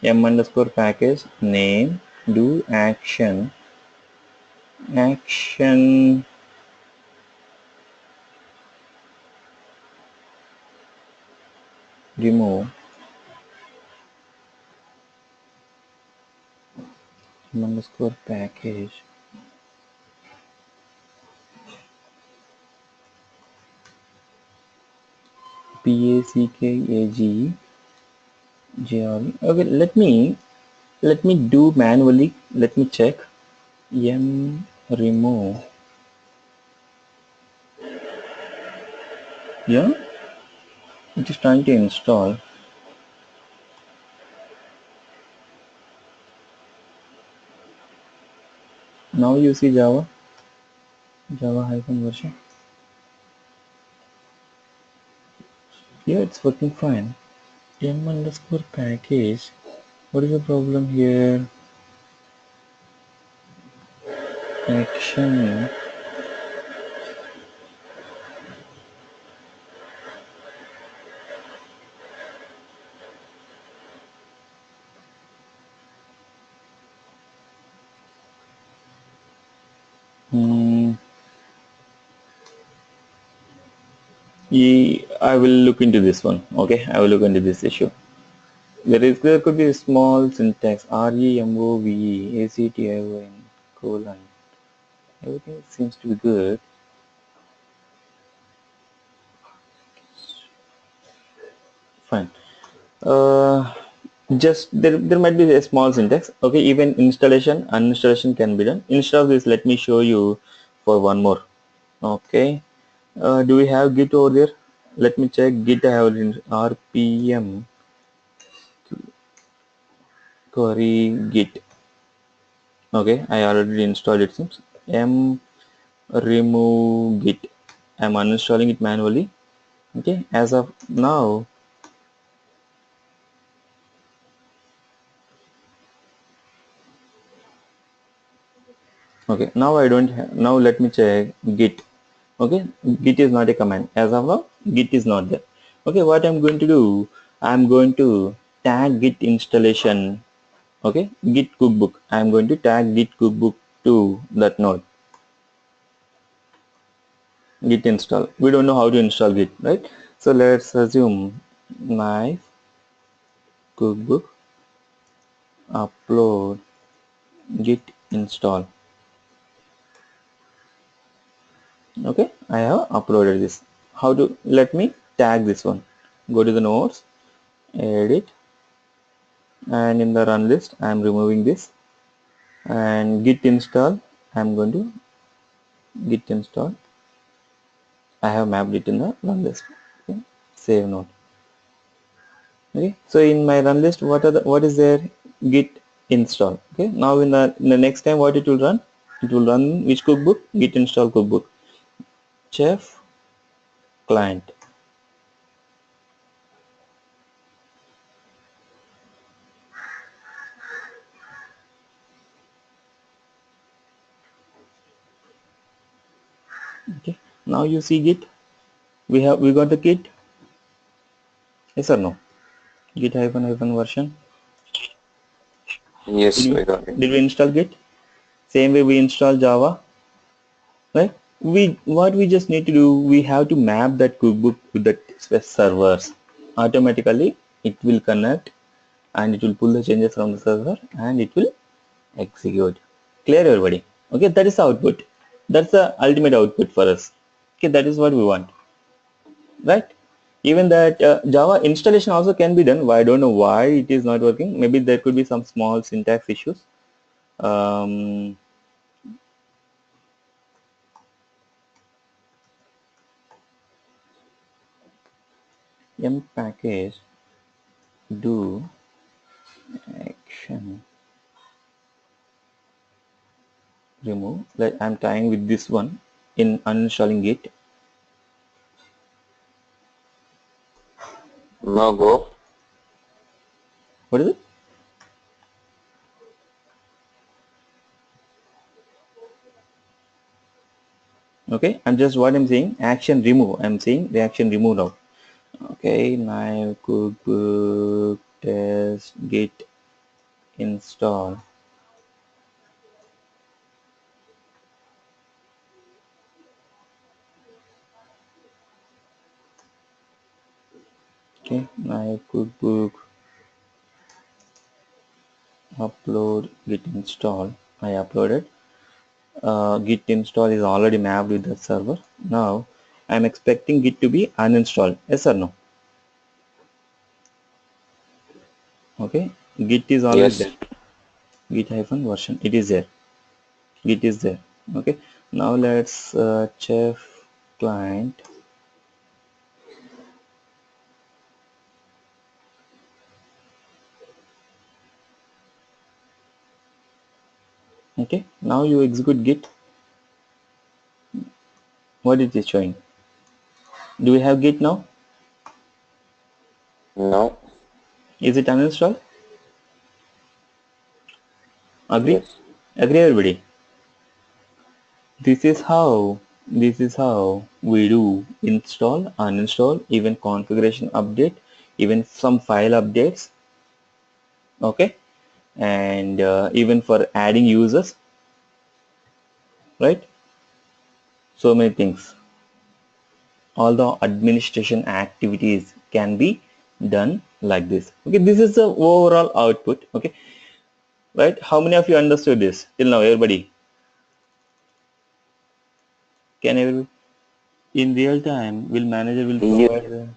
M underscore package name do action remove M underscore package package JRE. Okay, let me do manually. Let me check. M remove. Yeah, it is trying to install. Now you see Java hyphen version. Yeah, it's working fine. M underscore package. What is the problem here? Action. Hmm. I will look into this one. Okay, I will look into this issue. There could be a small syntax REMOVE colon. Everything seems to be good. Fine. Uh, just there might be a small syntax. Okay, even installation, uninstallation can be done. Instead of this, let me show you for one more. Okay. Do we have Git over there? Let me check Git. I have in RPM query Git. Okay, I already installed it seems. M remove Git. I'm uninstalling it manually. Okay, as of now, okay, now I don't have, now let me check Git. Okay, Git is not a command. As of now, Git is not there. Okay, what I'm going to do, I'm going to tag Git installation. Okay, Git cookbook. I'm going to tag Git cookbook to that node. Git install. We don't know how to install Git, right? So let's assume my cookbook upload Git install. Okay, I have uploaded this. How to let me tag this one? Go to the nodes, edit, and in the run list, I am removing this and Git install. I am going to Git install. I have mapped it in the run list. Okay, save node. Okay, so in my run list, what is there? Git install. Okay, now in the next time, what it will run? It will run which cookbook? Git install cookbook. Chef client. Okay, now you see Git. We got the Git. Yes or no? Git hyphen version. Yes, we got it. Did we install Git? Same way we install Java, right? What we just need to do, we have to map that cookbook with the servers. Automatically, it will connect and it will pull the changes from the server and it will execute. Clear, everybody? Okay, that is the output. That's the ultimate output for us. Okay, that is what we want, right? Even that Java installation also can be done. I don't know why it is not working. Maybe there could be some small syntax issues. Um, m package do action remove. Like I'm trying with this one in uninstalling it. No go. What is it? Okay, I'm just what I'm saying action remove. I'm saying the action remove now. Okay, now cookbook test git install. Okay, now cookbook upload git install. I uploaded. Git install is already mapped with the server. Now I'm expecting git to be uninstalled. Yes or no? Okay, git is always Yes. there. Git hyphen version. It is there. Git is there. Okay. Now let's chef client. Okay. Now you execute git. What it is showing? Do we have git now? No. Is it uninstalled? Agree? Yes. Agree everybody. This is how we do install, uninstall, even configuration update, even some file updates. Okay, and even for adding users, right? So many things. All the administration activities can be done like this. Okay, this is the overall output. Okay, right? How many of you understood this till now? Everybody, can everybody? In real time, will manager will You provide the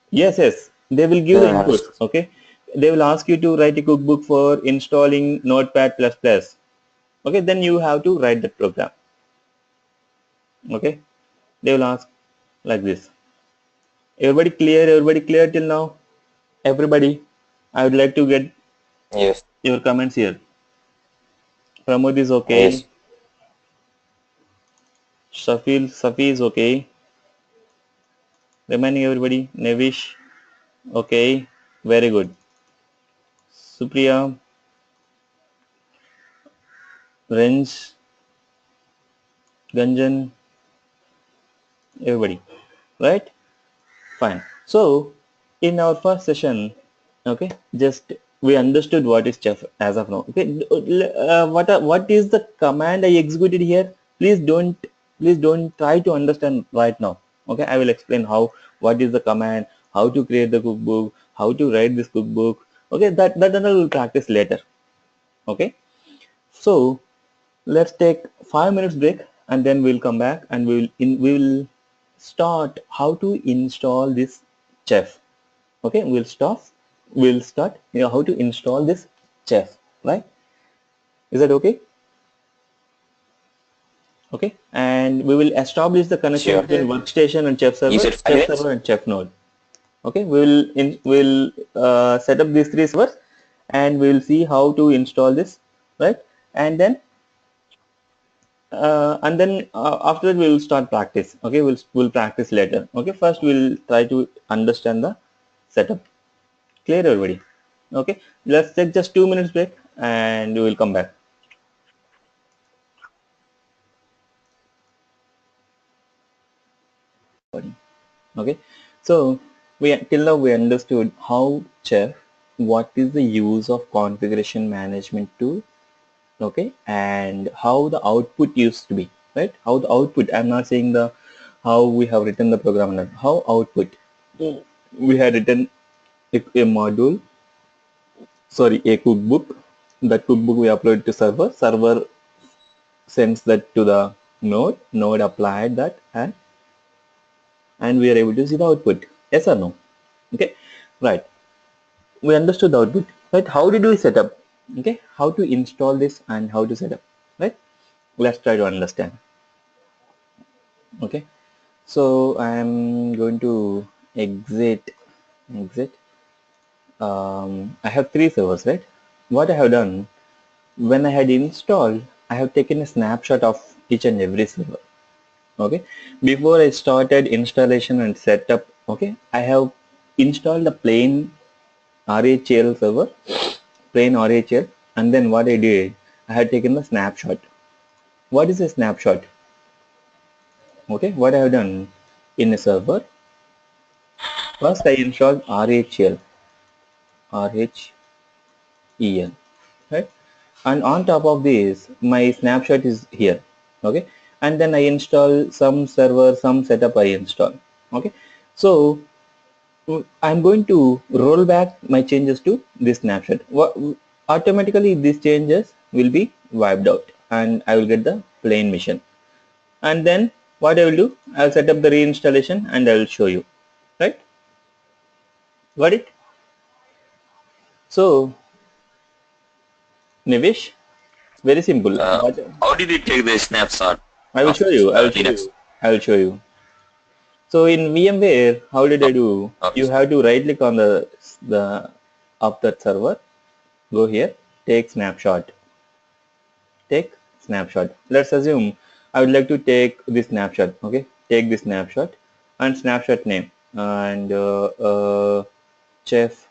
yes, yes. They will give the don't inputs. understand. Okay. They will ask you to write a cookbook for installing Notepad++. Okay. Then you have to write the program. Okay. They will ask like this. Everybody clear? Everybody clear till now? Everybody. I would like to get Yes. your comments here. Pramod is Yes. okay. Safi is okay. Remaining everybody. Nevish. Okay. Very good. Supriya. Renz. Ganjan. Everybody. Right? Fine. So in our first session, okay, just we understood what is chef as of now. Okay, what is the command I executed here? Please don't try to understand right now. Okay, I will explain how what is the command, how to create the cookbook, how to write this cookbook. Okay, that I will practice later. Okay, so let's take 5 minutes break and then we'll come back and we will start how to install this chef. Okay, we'll start how to install this chef, right? Is that okay? Okay, and we will establish the connection Sure. between Okay. workstation and chef You server, said 5 minutes? and chef node. Okay, we'll set up these three servers and we'll see how to install this, right? And then after that we will start practice. Okay, we'll practice later. Okay, first we'll try to understand the setup. Clear everybody? Okay, let's take just 2 minutes break and we will come back. Okay, so we till now we understood how chef, what is the use of configuration management tool, okay, and how the output used to be, right? How the output, I'm not saying the how we have written the program, how output. We had written a module, sorry, a cookbook. That cookbook we upload to server sends that to the node applied that, and we are able to see the output. Yes or no? Okay, right. We understood the output, right? How did we set up? Okay, how to install this and how to set up, right? Let's try to understand. Okay, so I'm going to exit. I have three servers, right? What I have done, when I had installed, I have taken a snapshot of each and every server. Okay, before I started installation and setup, okay, I have installed the plain RHL server, plain RHL, and then what I did, I had taken the snapshot. What is a snapshot? Okay, what I have done in a server, first I installed RHEL, right? And on top of this, my snapshot is here, okay? And then I install some server, some setup I install, okay? So I'm going to roll back my changes to this snapshot. Automatically these changes will be wiped out and I will get the plain mission. And then what I will do, I'll set up the reinstallation and I will show you, right? Got it? So Nivish, very simple. Uh, how did you take the snapshot I will of show you. I will show Linux? you. I will show you. So in VMware, how did I do? Okay. You have to right click on the of that server. Go here. Take snapshot. Take snapshot. Let's assume I would like to take this snapshot. Okay. Take this snapshot and snapshot name and chef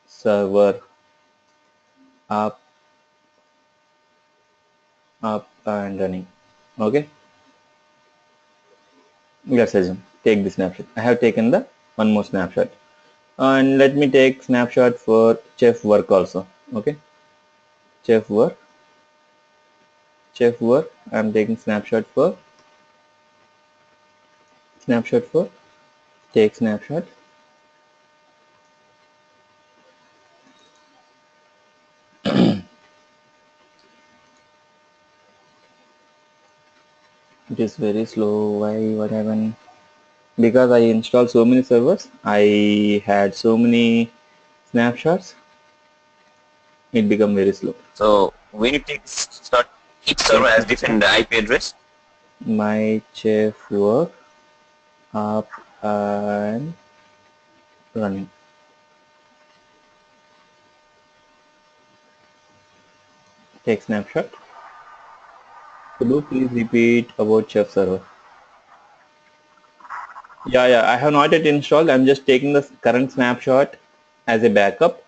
server up and running. Okay. Let's assume take the snapshot. I have taken the one more snapshot. And let me take snapshot for chef work also. Okay, chef work. I'm taking snapshot for take snapshot. It is very slow. Why? What happened? Because I installed so many servers, I had so many snapshots, it become very slow. So when you take snapshot, each server Take has different snapshot. IP address. My chef work up and running. Take snapshot. Could you please repeat about chef server? Yeah, I have not yet installed. I'm just taking the current snapshot as a backup.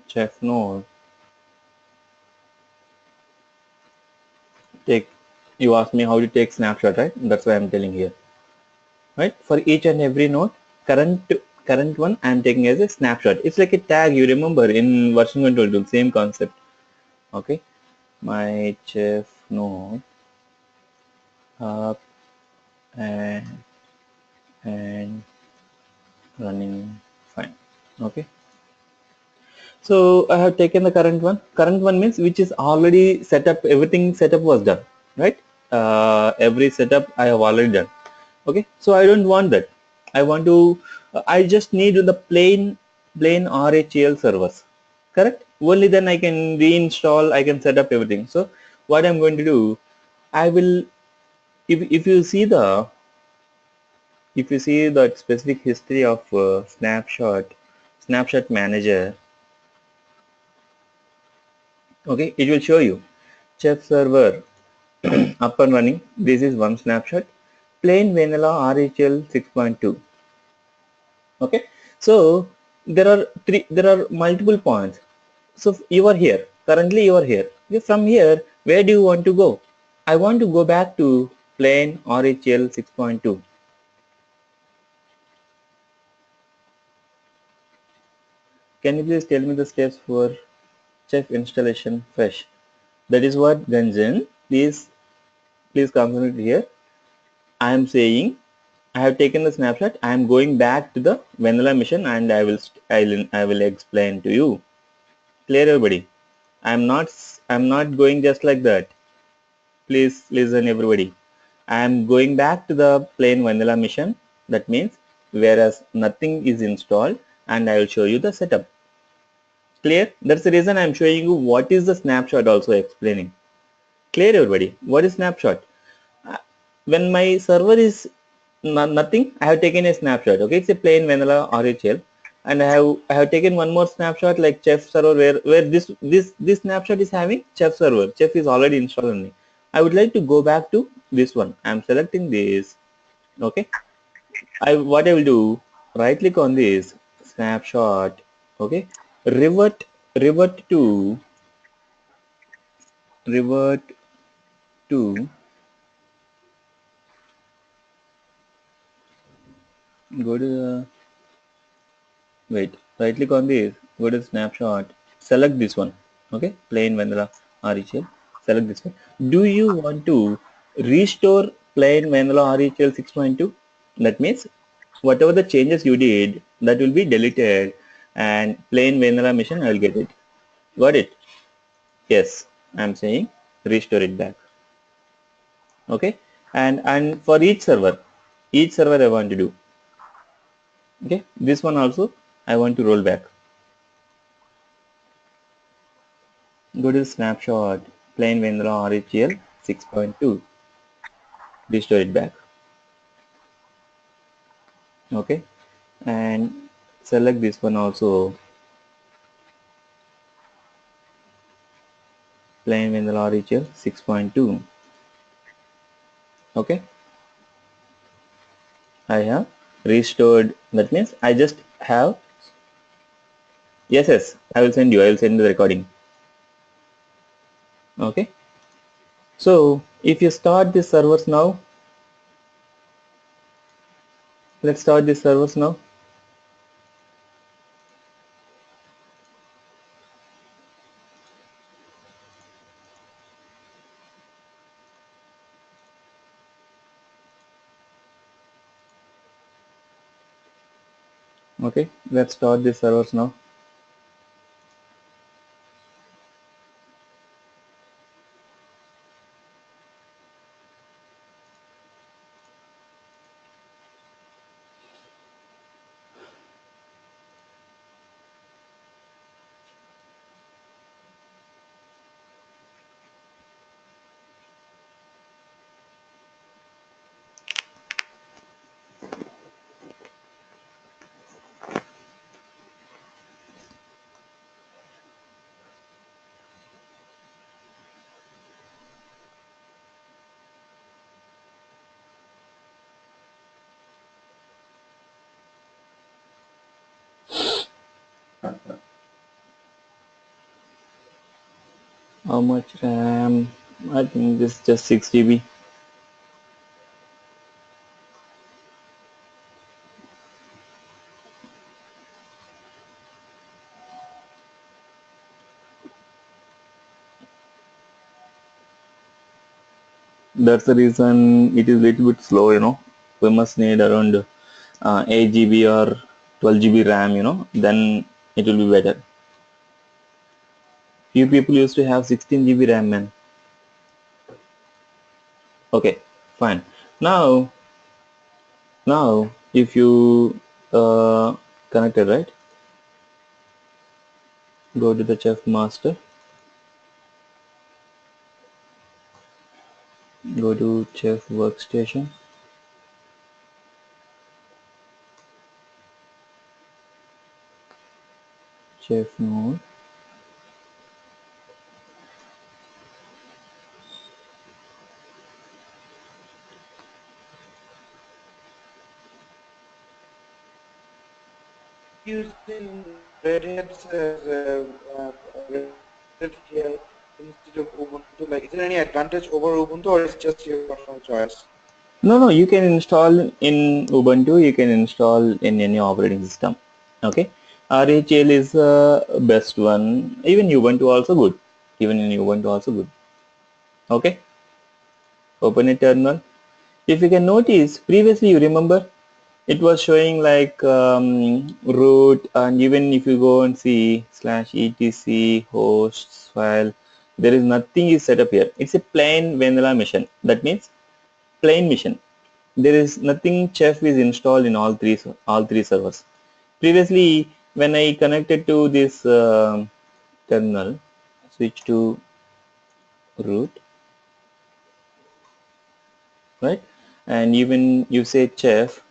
Chef node. Take. You asked me how to take snapshot, right? That's why I'm telling here, right? For each and every node, current one I'm taking as a snapshot. It's like a tag. You remember in version control tool, same concept. Okay. My chef node up and and running fine. Okay. So I have taken the current one. Current one means which is already set up. Everything setup was done, right? Every setup I have already done. Okay. So I don't want that. I want to. I just need the plain RHEL servers. Correct. Only then I can reinstall. I can set up everything. So what I'm going to do, I will. If you see the specific history of snapshot manager, okay, it will show you chef server up and running. This is one snapshot. Plain vanilla RHL 6.2. Okay. So there are multiple points. So you are here. Currently you are here. Okay, from here, where do you want to go? I want to go back to plain RHL 6.2. Can you please tell me the steps for chef installation fresh? That is what Ganjan. Please concentrate here. I am saying I have taken the snapshot. I am going back to the vanilla mission and I will explain to you. Clear, everybody? I am not I'm not going just like that. Please listen everybody. I'm going back to the plain vanilla mission. That means whereas nothing is installed, and I will show you the setup. Clear? That's the reason I'm showing you what is the snapshot also explaining. Clear everybody? What is snapshot? Uh, When my server is nothing, I have taken a snapshot. Okay, it's a plain vanilla RHL, and I have taken one more snapshot like Chef server where this snapshot is having Chef server. Chef is already installed on me. I would like to go back to this one. I'm selecting this. Okay, what I will do, right click on this snapshot. Okay, revert revert to revert to go to the wait, right click on this, go to snapshot, select this one. Okay, plain vanilla RHL, select this one. Do you want to restore plain vanilla RHL 6.2? That means whatever the changes you did, that will be deleted, and plain vanilla mission I will get it. Got it? Yes, I'm saying restore it back. Okay, and for each server I want to do. Okay, this one also I want to roll back. Go to snapshot, plain vanilla RHL 6.2, restore it back. Okay, and select this one also, plain vanilla RHL 6.2. Okay, I have restored. That means I just have, yes, I will send you. I will send the recording. Okay, so if you start the servers now, let's start the servers now. Okay, let's start the servers now. How much RAM? I think this is just 6 GB. That's the reason it is little bit slow, We must need around 8 GB or 12 GB RAM, then it will be better. Few people used to have 16 GB RAM, man. Okay, fine. Now, if you connected, right? Go to the Chef Master. Go to Chef Workstation. Chef Mode. Using Red Hat as Red Hat here instead of Ubuntu? Like, is there any advantage over Ubuntu, or is just your personal choice? No, you can install in Ubuntu, you can install in any operating system. Okay, RHL is the best one. Even Ubuntu also good. Even in Ubuntu also good. Okay, open a terminal. If you can notice, previously you remember it was showing like root, and even if you go and see /etc hosts file, There is nothing is set up here. It's a plain vanilla mission. That means plain mission. There is nothing chef is installed in all three servers. Previously, when I connected to this terminal, switch to root, right? And even you say chef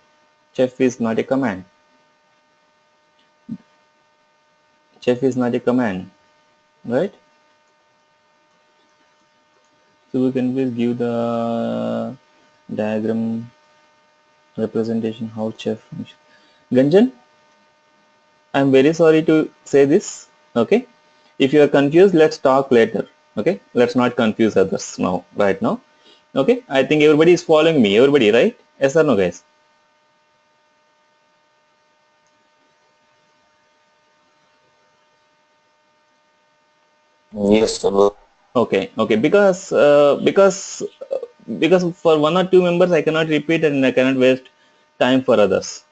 is not a command. Chef is not a command, right? So we can please give the diagram representation how chef functions. Ganjan, I'm very sorry to say this. Okay, if you are confused, let's talk later. Okay, let's not confuse others now, right now. Okay, I think everybody is following me. Everybody, right? Yes or no, guys? Yes, sir. Okay, okay. Because for one or two members, I cannot repeat and I cannot waste time for others.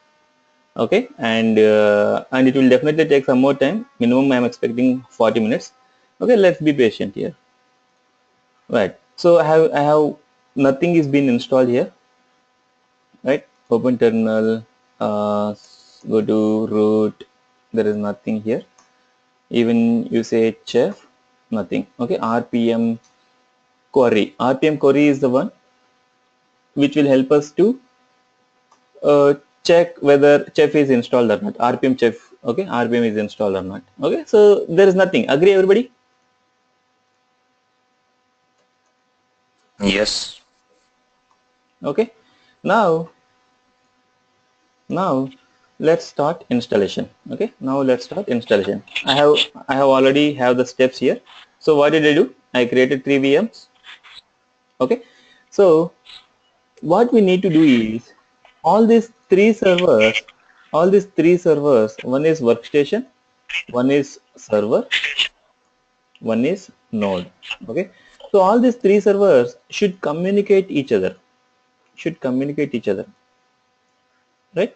Okay, and it will definitely take some more time. Minimum, I am expecting 40 minutes. Okay, let's be patient here. Right. So I have nothing is been installed here. Right. Open terminal. Go to root. There is nothing here. Even you say chef, nothing. Okay. RPM query. RPM query is the one which will help us to check whether chef is installed or not. RPM chef. Okay. RPM is installed or not. Okay. So there is nothing. Agree, everybody? Yes. Okay. Now Now let's start installation. Okay, now let's start installation. I have already have the steps here. So what did I do? I created 3 VMs. Okay, so what we need to do is all these three servers, one is workstation, one is server, one is node. Okay, so all these three servers should communicate each other, right?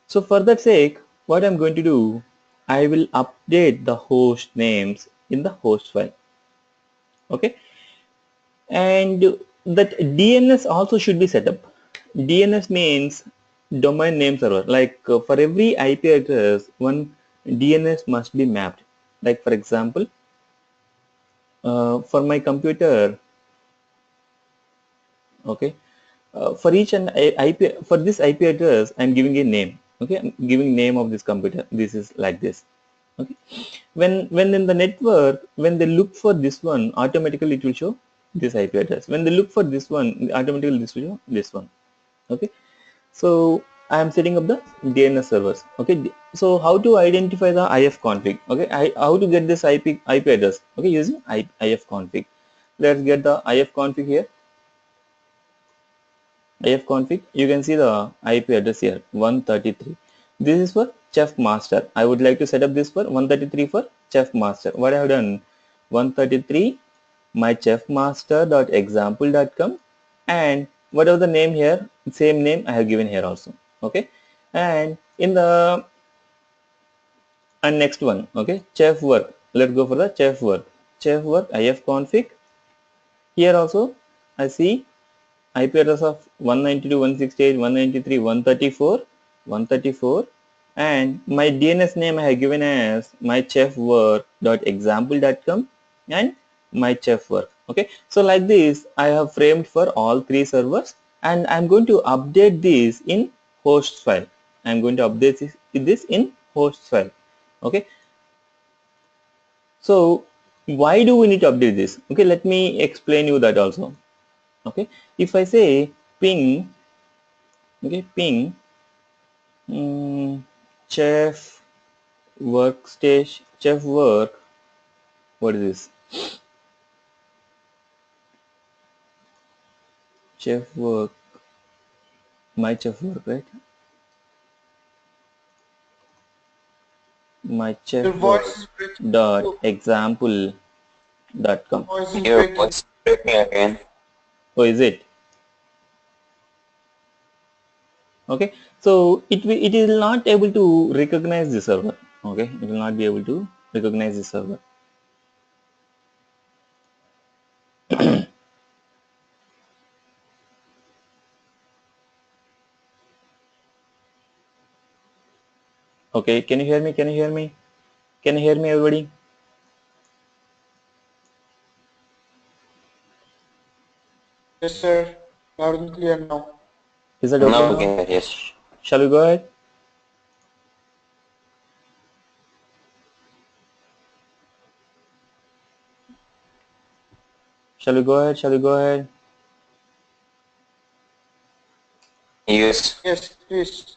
So for that sake, what I'm going to do, I will update the host names in the host file. Okay, and that DNS also should be set up. DNS means domain name server. Like for every IP address, one DNS must be mapped. Like for example, for my computer, okay, for each and IP for this IP address, I'm giving a name. Okay, I'm giving name of this computer. This is like this. Okay, when in the network, when they look for this one, automatically it will show this IP address. When they look for this one, automatically this will show this one. Okay, so I am setting up the DNS servers. Okay, so how to identify the IF config? Okay, how to get this IP address? Okay, using IF config. Let's get the IF config here. IF config, you can see the IP address here, 133. This is for chef master. I would like to set up this for 133 for chef master. What I have done, 133 my chefmaster.example.com, and whatever the name here, same name I have given here also. Okay, and in the next one, okay, chef work. Let's go for the chef work. Chef work IF config. Here also I see IP address of 192.168.193.134, 134, and my DNS name I have given as mychefwork.example.com and mychefwork. Okay, so like this I have framed for all three servers, and I'm going to update this in host file. I'm going to update this in host file. Okay, so why do we need to update this? Okay, let me explain you that also. Okay, if I say ping, okay, ping chef workstation, chef work, what is this? Chef work, my chef work, right? My chef Your work voice is breaking. dot example dot Your com. voice is Your breaking. voice is breaking again. Oh, is it? Okay, so it will not able to recognize the server. Okay, it will not be able to recognize the server. Okay, can you hear me? Can you hear me? Can you hear me, everybody? Yes, sir. Loud and clear now. Is that okay Now we now? can hear, yes. Shall we go ahead? Shall we go ahead? Shall we go ahead? Yes. Yes, please.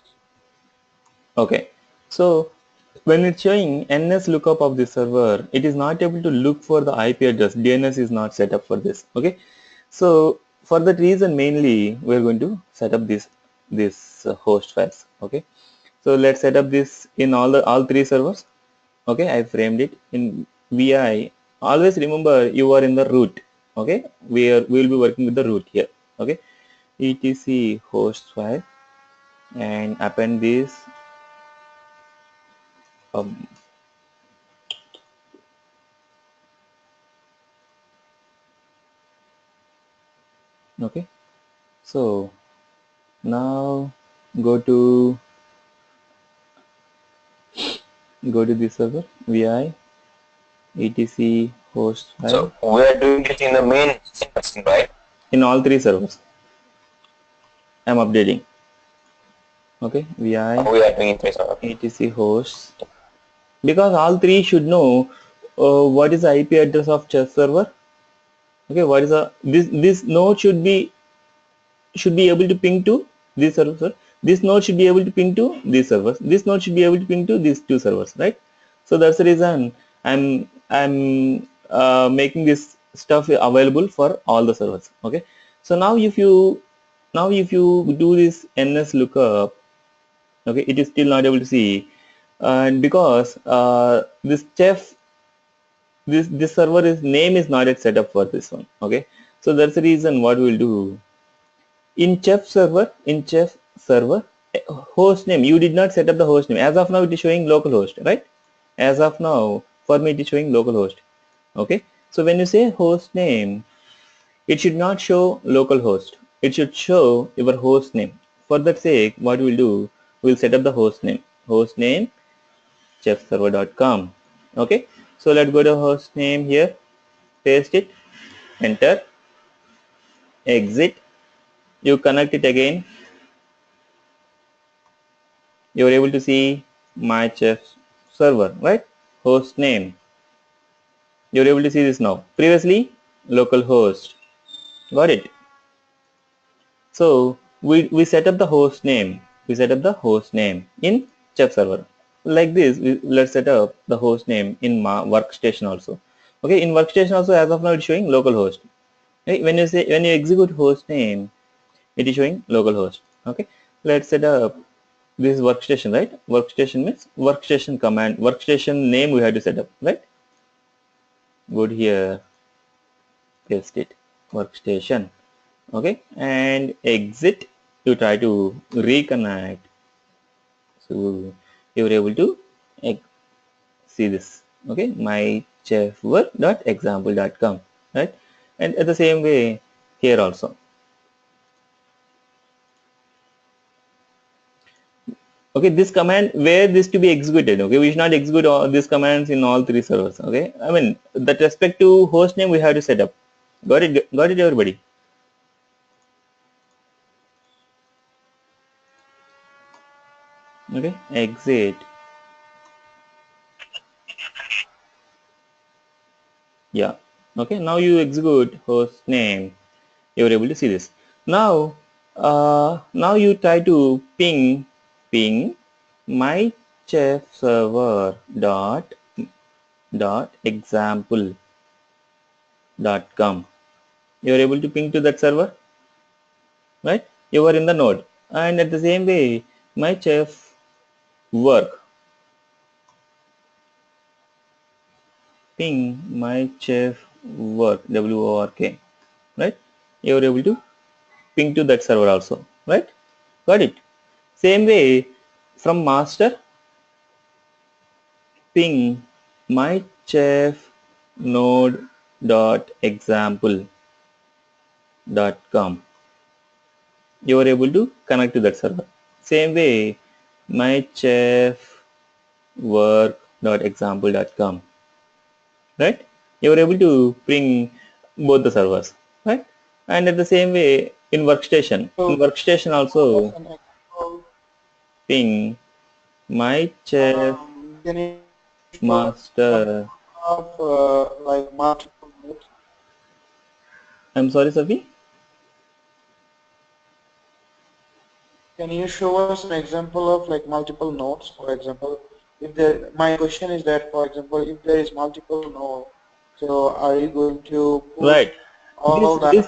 Okay. So when it's showing NS lookup of the server, it is not able to look for the IP address. DNS is not set up for this. Okay. So for that reason, mainly we're going to set up this host files. Okay. So let's set up this in all three servers. Okay, I framed it in VI. Always remember you are in the root. Okay, we'll be working with the root here. Okay, etc host file and append this. Um, okay, so now go to this server VI etc host file So we are doing this in the main section, right? in all three servers. I'm updating. Okay, VI We are doing it based on. etc hosts because all three should know what is the IP address of chess server. Okay, what is a this node should be able to ping to this server. This node should be able to ping to these servers. This node should be able to ping to these two servers, right? So that's the reason I'm making this stuff available for all the servers. Okay, so now if you do this ns lookup, okay, it is still not able to see, and because this chef this server is name is not yet set up for this one. Okay, so that's the reason what we'll do in chef server host name. You did not set up the host name. As of now it is showing localhost, right? As of now for me it is showing localhost. Okay, so when you say host name, it should not show localhost, it should show your host name. For that sake, what we'll do, we'll set up the host name chefserver.com. Okay, so let's go to host name here, paste it, enter, exit, you connect it again, you are able to see my chef server, right? Host name, you're able to see this now. Previously localhost, got it? So we set up the host name, in chef server. Like this, let's set up the host name in my workstation also. Okay, in workstation also as of now it's showing localhost. Okay, when you execute host name, it is showing localhost. Okay, let's set up this workstation, right? Workstation means workstation command, workstation name we have to set up, right? Go to here, paste it, workstation. Okay, and exit, you try to reconnect, so you're able to see this. Okay, my chefwork.example.com, right? And at the same way here also. Okay, this command where this to be executed. Okay, we should not execute all these commands in all three servers. Okay, I mean that respect to host name we have to set up. Got it everybody? Okay, exit. Yeah, okay, now you execute host name, you're able to see this. Now now you try to ping my chef server dot example dot com. You're able to ping to that server, right? You are in the node, and at the same way my chef work, ping my chef work work, right? You're able to ping to that server also, right? Got it? Same way from master, ping my chef node dot example dot com. You are able to connect to that server. Same way my chef work.example.com, right? You are able to bring both the servers, right? And at the same way in So workstation show us also an example. ping my chef Can you show us an example master. of like multiple nodes? I'm sorry, Safi. Can you show us an example of like multiple nodes? For example, if there, my question is that, for example, if there is multiple node, so are you going to push Right. all that IP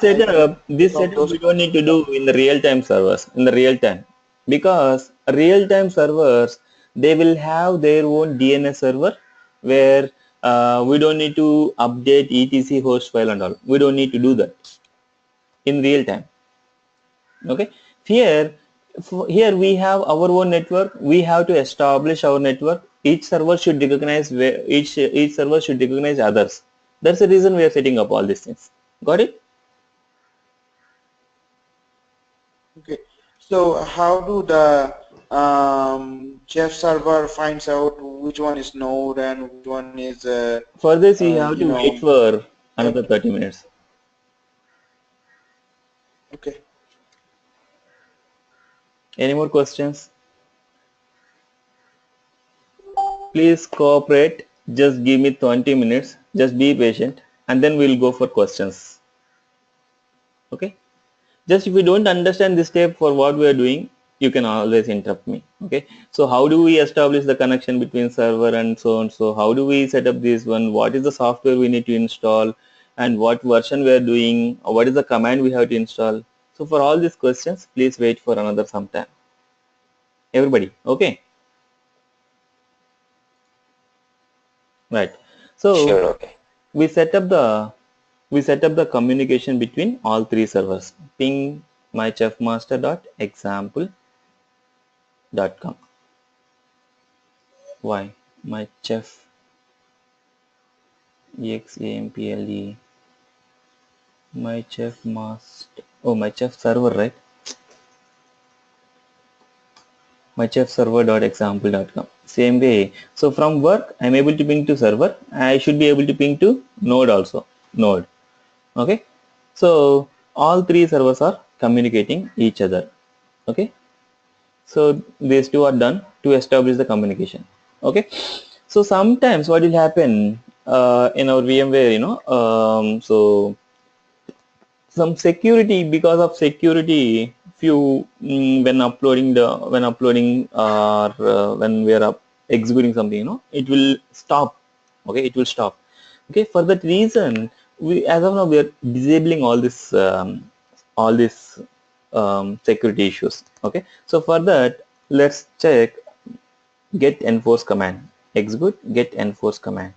This of setup those we don't need to particular? do in the real time servers in the real time, because real time servers, they will have their own DNS server where we don't need to update etc host file and all. We don't need to do that in real time. Okay. Here, here we have our own network. We have to establish our network. Each server should recognize where each server should recognize others. That's the reason we are setting up all these things. Got it? Okay. So how do the Jeff server finds out which one is node and which one is For this, you have you to wait know, for like, another 30 minutes. okay. Any more questions? Please cooperate. Just give me 20 minutes. Just be patient, and then we'll go for questions. Okay? Just if you don't understand this step for what we are doing, you can always interrupt me. Okay? So how do we establish the connection between server and so on? So how do we set up this one? What is the software we need to install? And what version we are doing? Or what is the command we have to install? So for all these questions, please wait for another some time. Everybody, okay? Right. So Sure, okay. we set up the communication between all three servers. Ping mychefmaster.example.com. Why? mychef example mychefmaster. Oh, mychef server, right? mychefserver.example.com. Same way. So from work, I'm able to ping to server. I should be able to ping to node also. Node. Okay. So all three servers are communicating each other. Okay. So these two are done to establish the communication. Okay. So sometimes what will happen in our VMware, so some security, because of security, few when uploading or when we are executing something, it will stop. Okay, it will stop. Okay, for that reason, we as of now we are disabling all this security issues. Okay, so for that, let's check get enforce command. Execute get enforce command.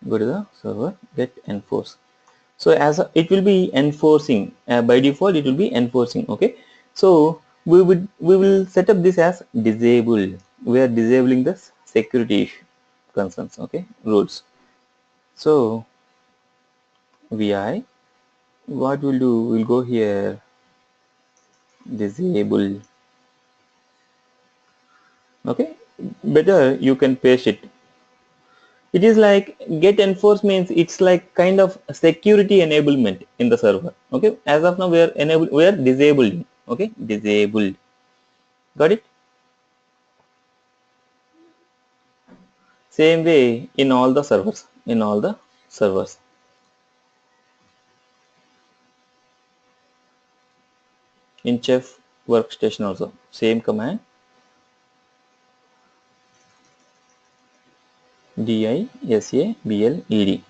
Go to the server, get enforce. So it will be enforcing, by default it will be enforcing. Okay, so we will set up this as disable. We are disabling the security issue concerns. Okay, rules. So vi, what we'll do, we'll go here, disable. Okay, better you can paste it. It is like get enforce means it's like kind of security enablement in the server. Okay, as of now we are disabled. Okay, disabled. Got it? Same way in all the servers. In all the servers. In chef workstation also. Same command. DISABLED.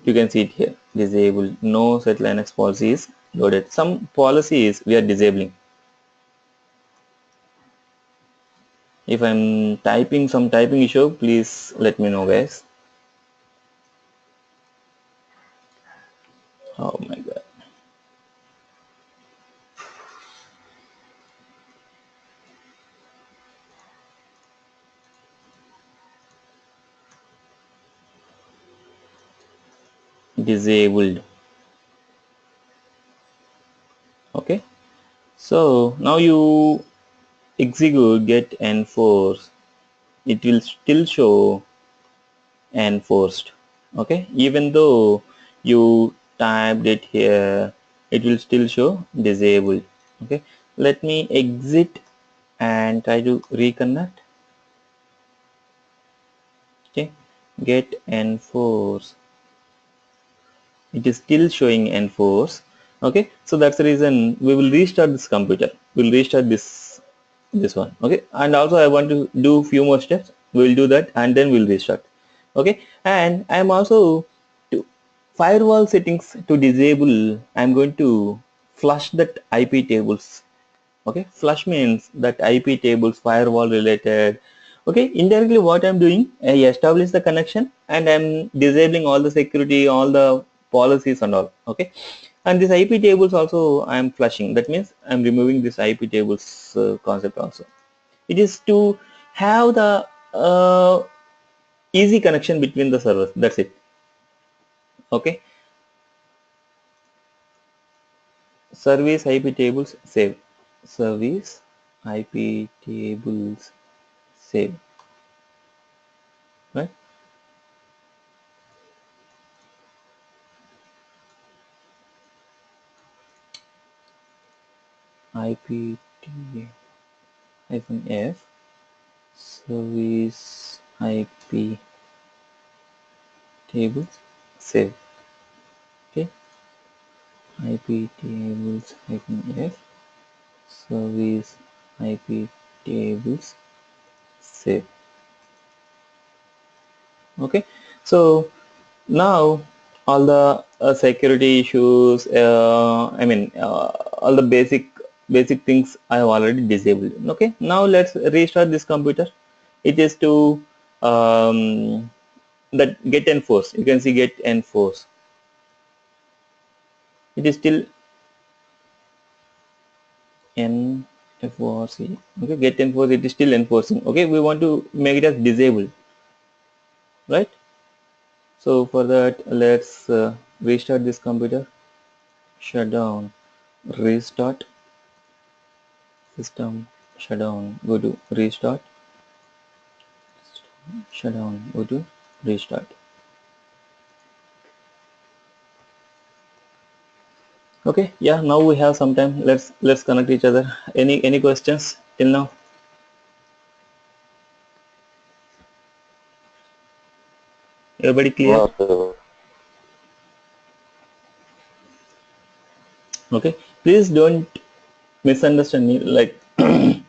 You can see it here. Disable. No set Linux policy is loaded. Some policies we are disabling. If I'm typing some typing issue, please let me know, guys. Oh my god. Disabled. Okay. So now you execute get enforce. it will still show enforced. Okay, even though you typed it here, it will still show disabled. Okay, let me exit and try to reconnect. Okay, get enforce, it is still showing enforce. Okay, so that's the reason we will restart this computer, we'll restart this one. Okay, and also I want to do few more steps, we will do that and then we'll restart. Okay, and I'm also to firewall settings to disable, I'm going to flush that IP tables. Okay, flush means that IP tables firewall related. Okay, indirectly what I'm doing, I establish the connection and I'm disabling all the security, all the policies and all. Okay, and this IP tables also I'm flushing, that means I'm removing this IP tables concept also. It is to have the easy connection between the servers, that's it. Okay, service IP tables save, service IP tables save, right? IPT-F service IP tables save. Okay, IP tables-F service IP tables save. Okay, so now all the security issues, I mean all the basic things I have already disabled. Okay, now let's restart this computer. It is to that get enforce, you can see get enforce, it is still enforce. Okay, get enforce, it is still enforcing. Okay, we want to make it as disabled, right? So for that let's restart this computer, shut down, restart, system shutdown, go to restart, shutdown, go to restart. Okay, yeah, now we have some time, let's connect each other. Any questions till now? Everybody clear? No, so Okay, please don't misunderstand me, like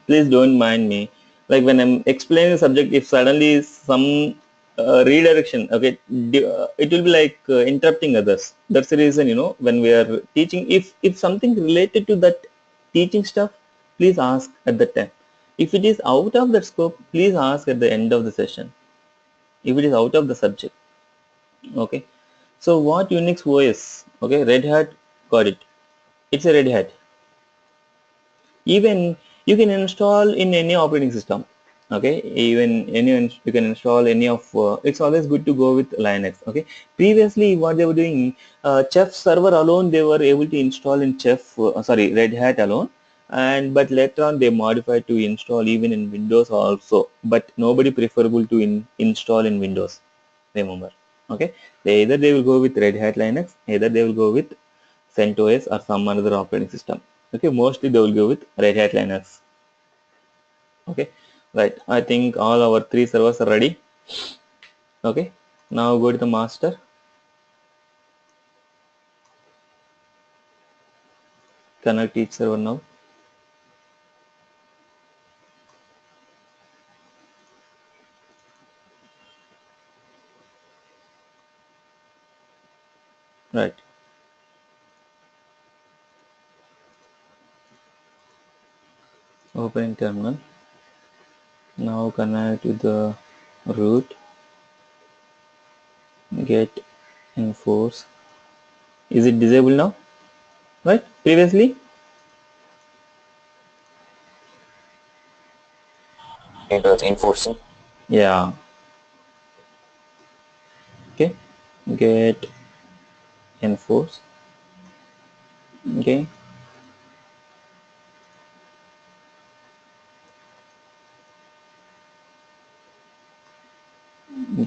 please don't mind me, like when I'm explaining the subject, if suddenly some redirection, okay, it will be like interrupting others. That's the reason, when we are teaching, if something related to that teaching stuff, please ask at that time. If it is out of that scope, please ask at the end of the session, if it is out of the subject. Okay, so what Unix OS? Okay, Red Hat, got it, it's a Red Hat. Even you can install in any operating system. Okay, even you can install any of it's always good to go with Linux. Okay, previously what they were doing, Chef server alone they were able to install in Red Hat alone, and but later on they modified to install even in Windows also, but nobody preferable to install in Windows, remember. Okay, either they will go with Red Hat Linux, either they will go with CentOS or some another operating system. Okay, mostly they will go with Red Hat Linux. Okay, right. I think all our three servers are ready. Okay, now go to the master. Connect each server now. Right. Open terminal. Now connect to the root. Get enforce. Is it disabled now? Right. Previously. it was enforcing. Yeah. Okay. Get enforce. Okay.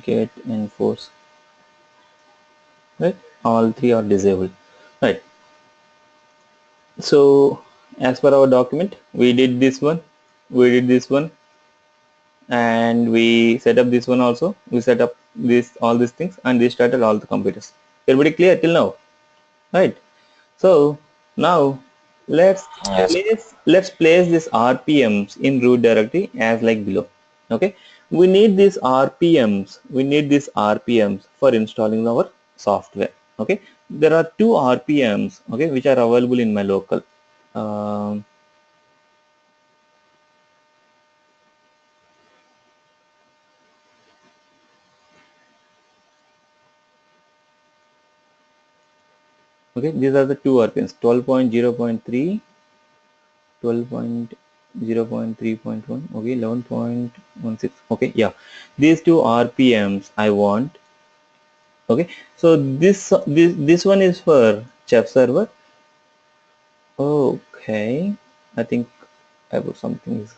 get enforce, right? All three are disabled, right? So as per our document, we did this one, we did this one, and we set up this one also. We set up this all these things and we started all the computers. Everybody clear till now, right? So now let's Yes. place this RPMs in root directory as like below. Okay, we need these RPMs. We need these RPMs for installing our software. Okay, there are two RPMs. Okay, which are available in my local. Um, okay, these are the two RPMs: 12.0.3, 12.0.3.1. Okay, 11.16. Okay, yeah, these two RPMs I want. Okay, so this one is for chef server. Okay, I think I put something is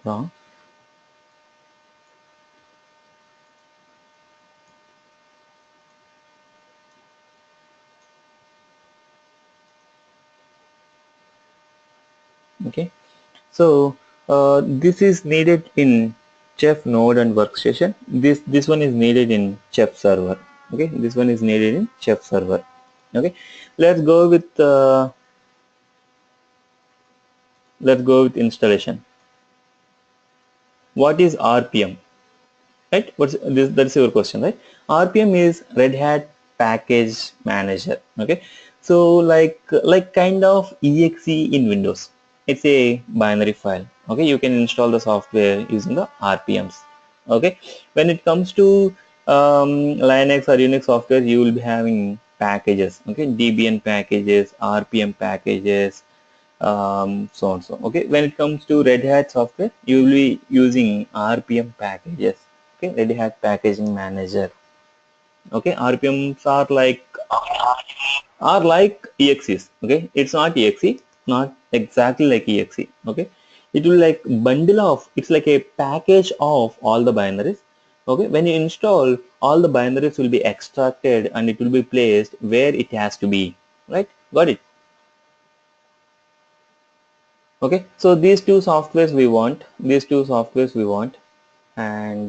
wrong. Okay, so this is needed in chef node and workstation. This one is needed in chef server. Okay, this one is needed in chef server. Okay, let's go with installation. What is RPM? Right, what's this? That's your question, right? RPM is Red Hat Package Manager. Okay, so like kind of exe in Windows. It's a binary file. Okay, you can install the software using the RPMs. Okay, when it comes to Linux or Unix software, you will be having packages. Okay, debian packages, RPM packages, so on so. Okay, when it comes to Red Hat software, you will be using RPM packages. Okay, Red Hat Packaging Manager. Okay, RPMs are like exes. Okay, it's not exe, not exactly like exe. Okay, it will like bundle of, it's like a package of all the binaries. Okay, when you install, all the binaries will be extracted and it will be placed where it has to be. Right, got it? Okay, so these two softwares we want, and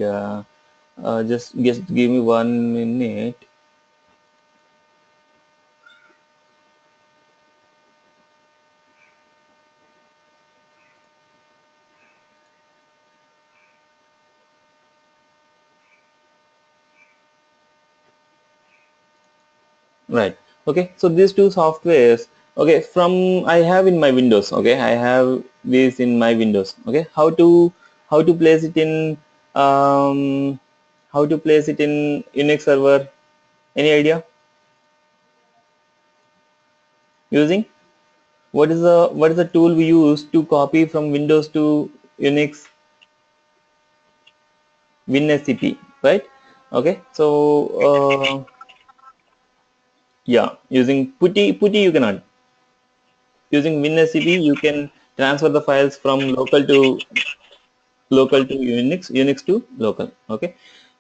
just give me 1 minute. Right. Okay, so these two softwares, okay, from I have in my Windows. Okay, I have this in my Windows. Okay, how to place it in um how to place it in Unix server? Any idea? Using what is the tool we use to copy from Windows to Unix? WinSCP, right? Okay, so yeah, using putty you cannot. Using WinSCP you can transfer the files from local to Unix to local. Okay,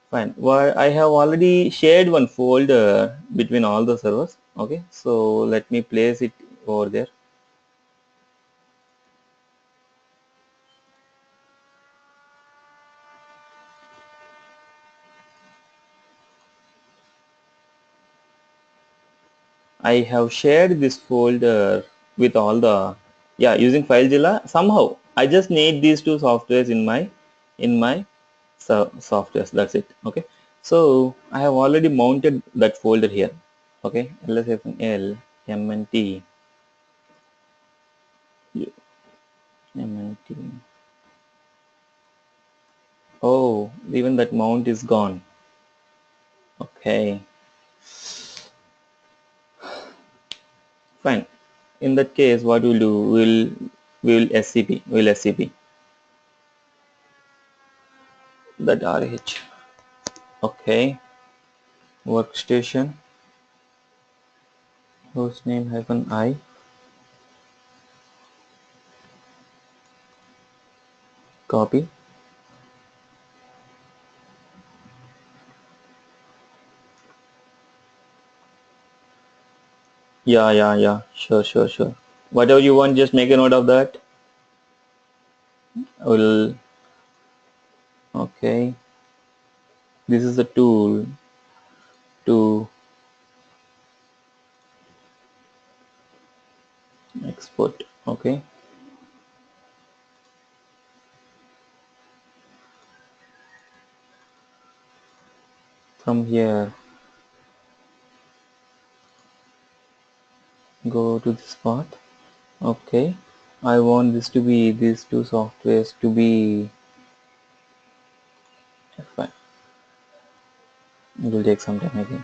fine. Well, I have already shared one folder between all the servers. Okay, so let me place it over there. I have shared this folder with all the, yeah, using FileZilla. Somehow I just need these two softwares in my softwares. That's it. Okay. So I have already mounted that folder here. Okay. LSFNL MNT MNT. Oh, even that mount is gone. Okay. Fine. In that case, what we'll do? We'll SCP. We'll SCP that RH. Okay. Workstation hostname hyphen I. Copy. Yeah, sure. Whatever you want, just make a note of that. I will. Okay, this is the tool to export. Okay, from here go to this part. Okay, I want this to be these two softwares to be fine. It will take some time again.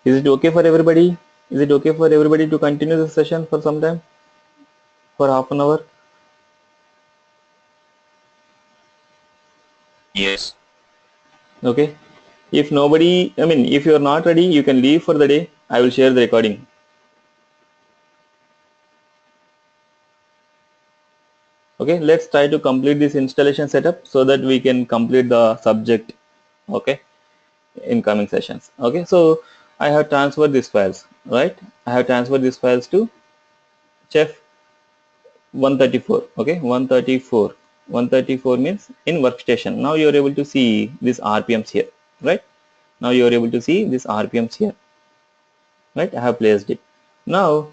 Is it okay for everybody? Is it okay for everybody to continue the session for some time? For half an hour? Yes. Okay. If nobody, I mean, if you're not ready, you can leave for the day. I will share the recording. Okay, let's try to complete this installation setup so that we can complete the subject. Okay, in coming sessions. Okay, so I have transferred these files, right? I have transferred these files to chef 134. Okay, 134. 134 means in workstation. Now you are able to see these RPMs here, right? Now you are able to see these RPMs here, right? I have placed it. Now,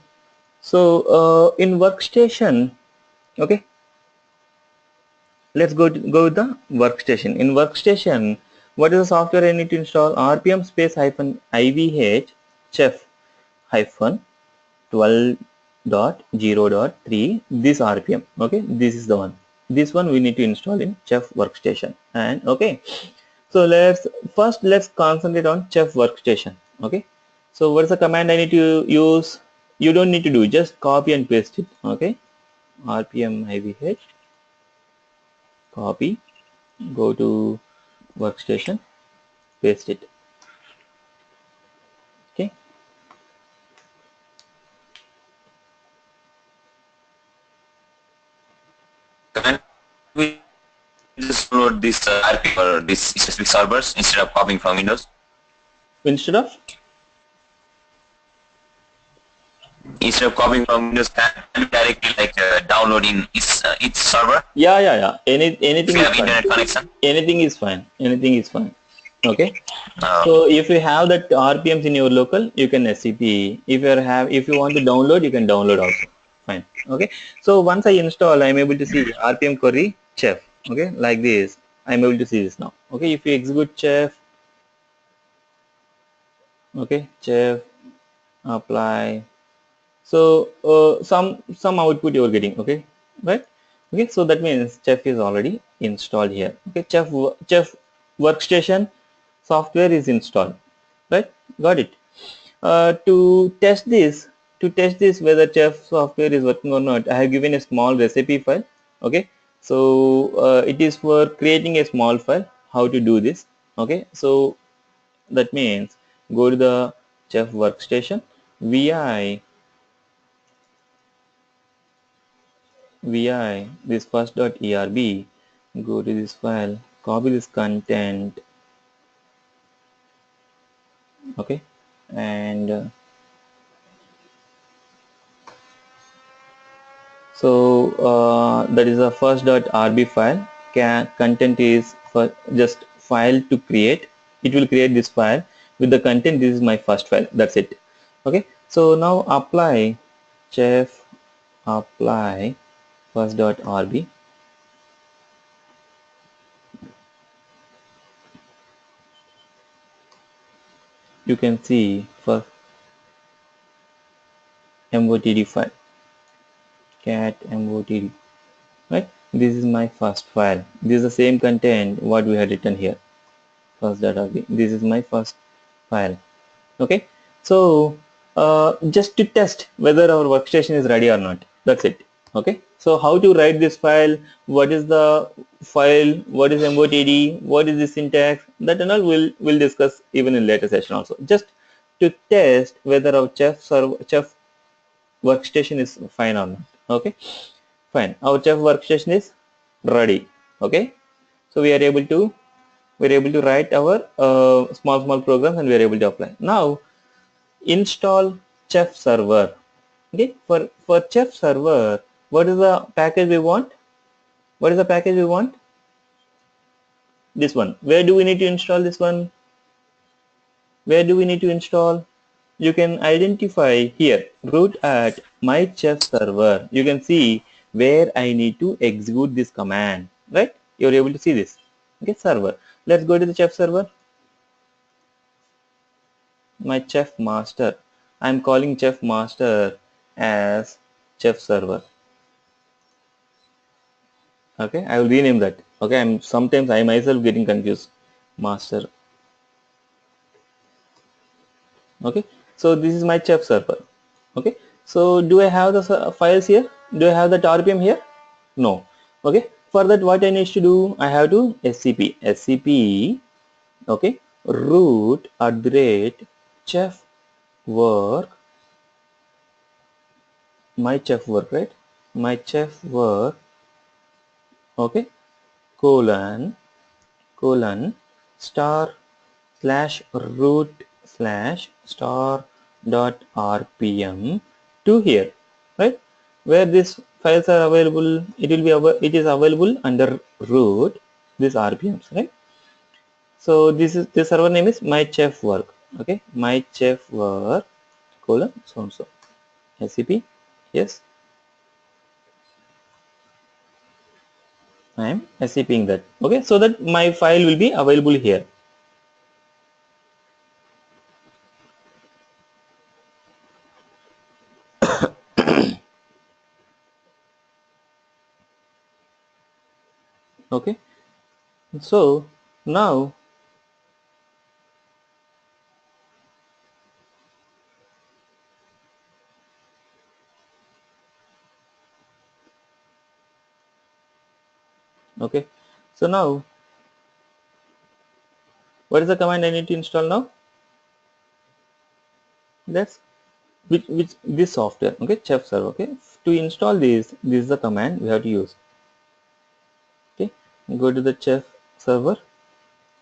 so in workstation, okay, let's go with the workstation. In workstation, what is the software I need to install? RPM space hyphen IVH chef hyphen 12.0.3 this RPM. Okay, this is the one. This one we need to install in chef workstation. And okay, so let's concentrate on chef workstation. Okay, so what's the command I need to use? You don't need to do, just copy and paste it. Okay, RPM IVH, copy, go to workstation, paste it. Okay, Can we just load this RP or this specific servers instead of copying from Windows? instead of, Instead of copying from Windows, can we directly like downloading each server yeah, if anything you is have fine. internet connection? Anything is fine. Anything is fine. Okay, Uh, so if you have that RPMs in your local, you can SCP. If you want to download, you can download also. Fine. Okay. So once I install, I'm able to see RPM query chef. Okay, like this. I'm able to see this now. Okay, if you execute chef, okay, chef, apply. So some output you are getting. Okay, right? Okay, so that means chef is already installed here. Okay, chef workstation software is installed. Right? Got it. To test this whether chef software is working or not, I have given a small recipe file. Okay, so it is for creating a small file how to do this. Okay, so that means go to the chef workstation, vi this first.erb, go to this file, copy this content. Okay, and so that is a first.rb file. Content is for just file to create. It will create this file with the content. This is my first file. That's it. Okay. So now apply chef, apply first.rb. You can see first motd file, cat motd. Right. This is my first file. This is the same content what we had written here. First.rb. This is my first file. Okay, so just to test whether our workstation is ready or not, that's it. Okay, so how to write this file, what is the file, what is motd, what is the syntax, that and all we'll discuss even in later session also, just to test whether our chef workstation is fine or not. Okay, fine, our chef workstation is ready. Okay, so we are able to we're able to write our small programs and we're able to apply. Now install chef server. Okay, for chef server, what is the package we want? What is the package we want? This one. Where do we need to install this one? Where do we need to install? You can identify here root at my chef server. You can see where I need to execute this command, right? You're able to see this. Okay, server. Let's go to the chef server. My chef master. I'm calling chef master as chef server. Okay, I will rename that. Okay, I'm sometimes I myself getting confused. Master. Okay, so this is my chef server. Okay, so do I have the files here? Do I have the RPM here? No. Okay, for that what I need to do, I have to scp okay, root at the rate chef work, my chef work, right? My chef work, okay, colon star slash root slash star dot rpm to here, right? Where these files are available, it is available under root this rpms, right? So this server name is my chef work. Okay, my chef work colon so and so scp. Yes, I am scping that. Okay, so that my file will be available here. Okay, so now, okay, so now what is the command I need to install now? That's which this software. Okay, chef server. Okay, to install this is the command we have to use. Okay, go to the chef server,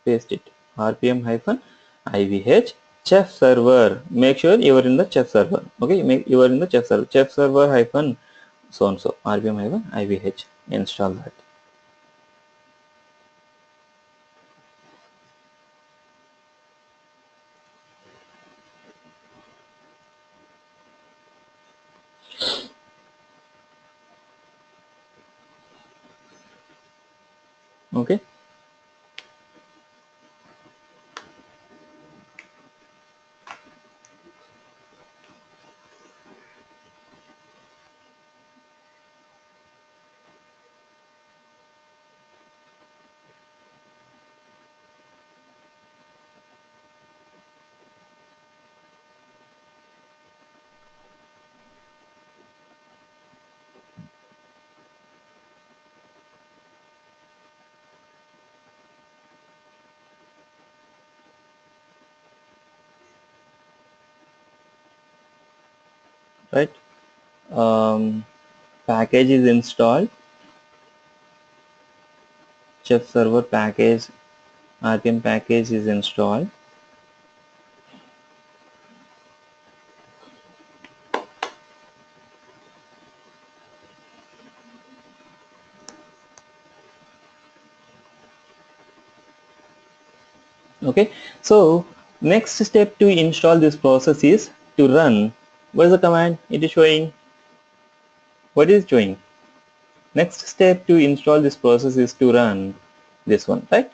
paste it rpm hyphen ivh chef server. Make sure you are in the chef server. Okay, you are in the chef server hyphen so and so rpm hyphen ivh. Install that. Okay, right. Package is installed. Chef server package rpm package is installed. Okay, so next step to install this process is to run. What is the command it is showing? What is showing? Next step to install this process is to run this one, right?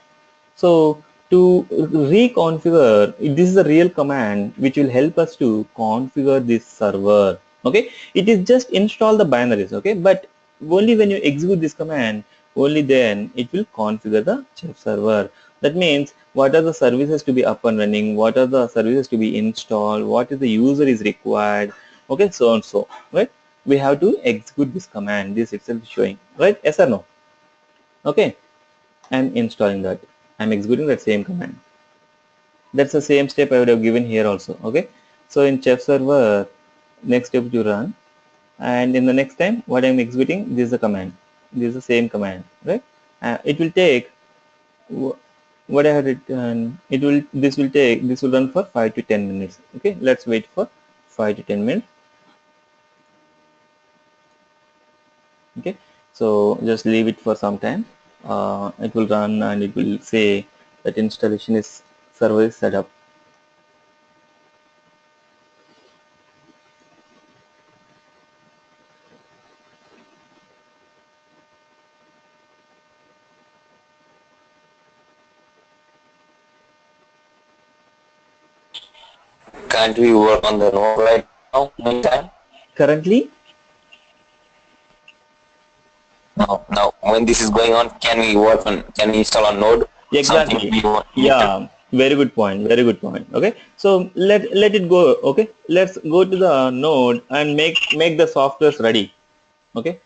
So to reconfigure, this is a real command which will help us to configure this server. Okay, it is just install the binaries. Okay, but only when you execute this command, only then it will configure the chef server. That means what are the services to be up and running, what are the services to be installed, what is the user is required. Okay, so and so, right? We have to execute this command. This itself is showing, right? Yes or no? Okay, I'm installing that. I'm executing that same command. That's the same step I would have given here also. Okay, so in chef server, next step to run, and in the next time what I'm executing, this is the command. This is the same command, right? It will take what I had written, this will run for 5 to 10 minutes. Okay, let's wait for 5 to 10 minutes. Okay, so just leave it for some time. It will run and it will say that installation is server is set up. Can't we work on the node right now? Meantime, Currently, now when this is going on, can we work on? Can we install a node? Something exactly. we want. Yeah, very good point. Very good point. Okay, so let it go. Okay, let's go to the node and make the softwares ready. Okay,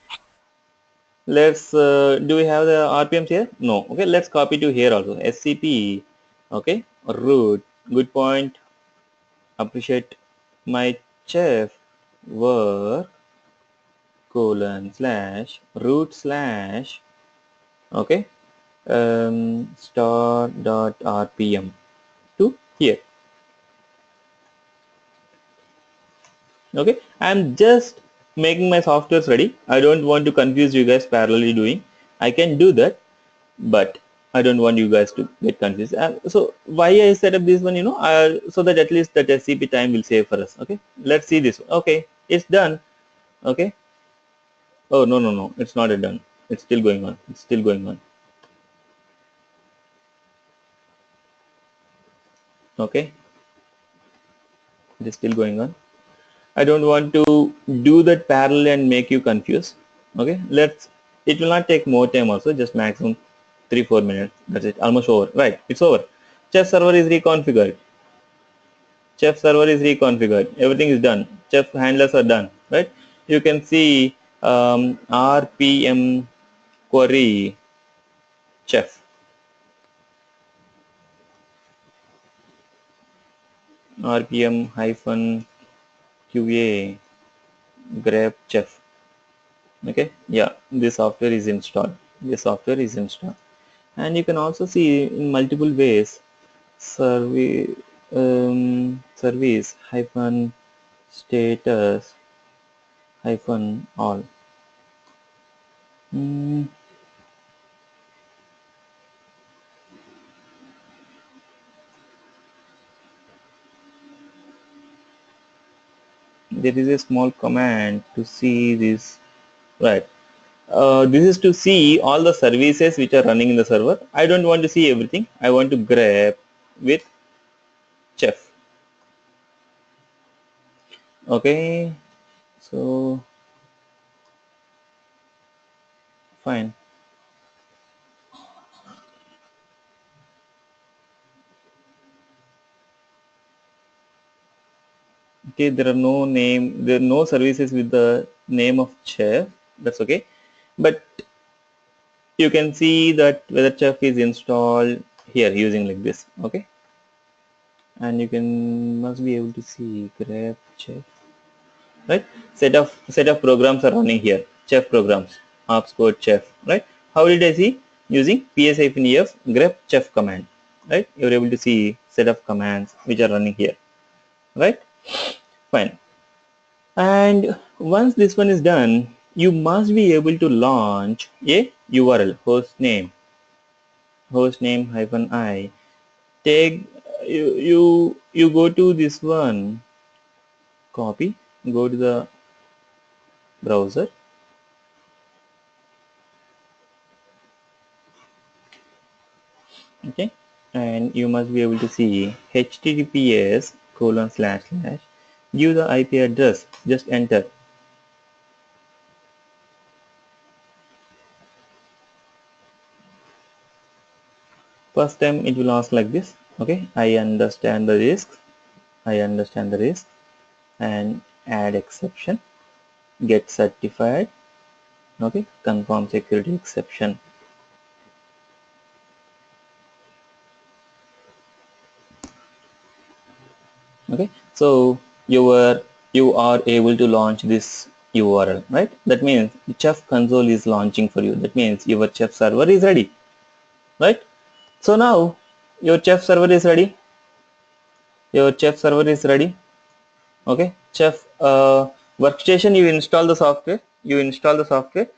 let's do we have the RPMs here? No. Okay, let's copy to here also. SCP. Okay, root. Good point. Appreciate my chef work colon slash root slash okay star dot rpm to here. Okay, I'm just making my softwares ready. I don't want to confuse you guys parallelly doing. I can do that, but I don't want you guys to get confused. So why I set up this one, so that at least that SCP time will save for us. Okay, let's see this one. Okay, it's done. Okay. Oh no no no, it's not done. It's still going on. It's still going on. Okay, it is still going on. I don't want to do that parallel and make you confused. Okay, let's. It will not take more time also. Just maximum 3-4 minutes. That's it. Almost over. Right. It's over. Chef server is reconfigured. Chef server is reconfigured. Everything is done. Chef handlers are done. Right. You can see RPM query chef. RPM hyphen QA grep chef. Okay, yeah, this software is installed. This software is installed, and you can also see in multiple ways. Service service hyphen status hyphen all. Mm, there is a small command to see this. Right. This is to see all the services which are running in the server. I don't want to see everything. I want to grab with chef. Okay, so fine. Okay, there are no services with the name of chef. That's okay, but you can see that whether chef is installed here using like this. Okay, and you can must be able to see grep chef. Right, set of programs are running here. Chef programs, ops code chef. Right, how did I see? Using ps-ef grep chef command. Right, you're able to see set of commands which are running here. Right, fine. And once this one is done, you must be able to launch a URL, hostname hyphen I. Take you go to this one, copy, go to the browser, okay, and you must be able to see https colon slash slash. Give the IP address. Just enter. First time it will ask like this. Okay, I understand the risks. I understand the risk and add exception. Get certified. Okay, confirm security exception. Okay, so you are able to launch this URL, right? That means chef console is launching for you. That means your chef server is ready, right? So now Your chef server is ready. Your chef server is ready. Okay, chef workstation, you install the software. You install the software,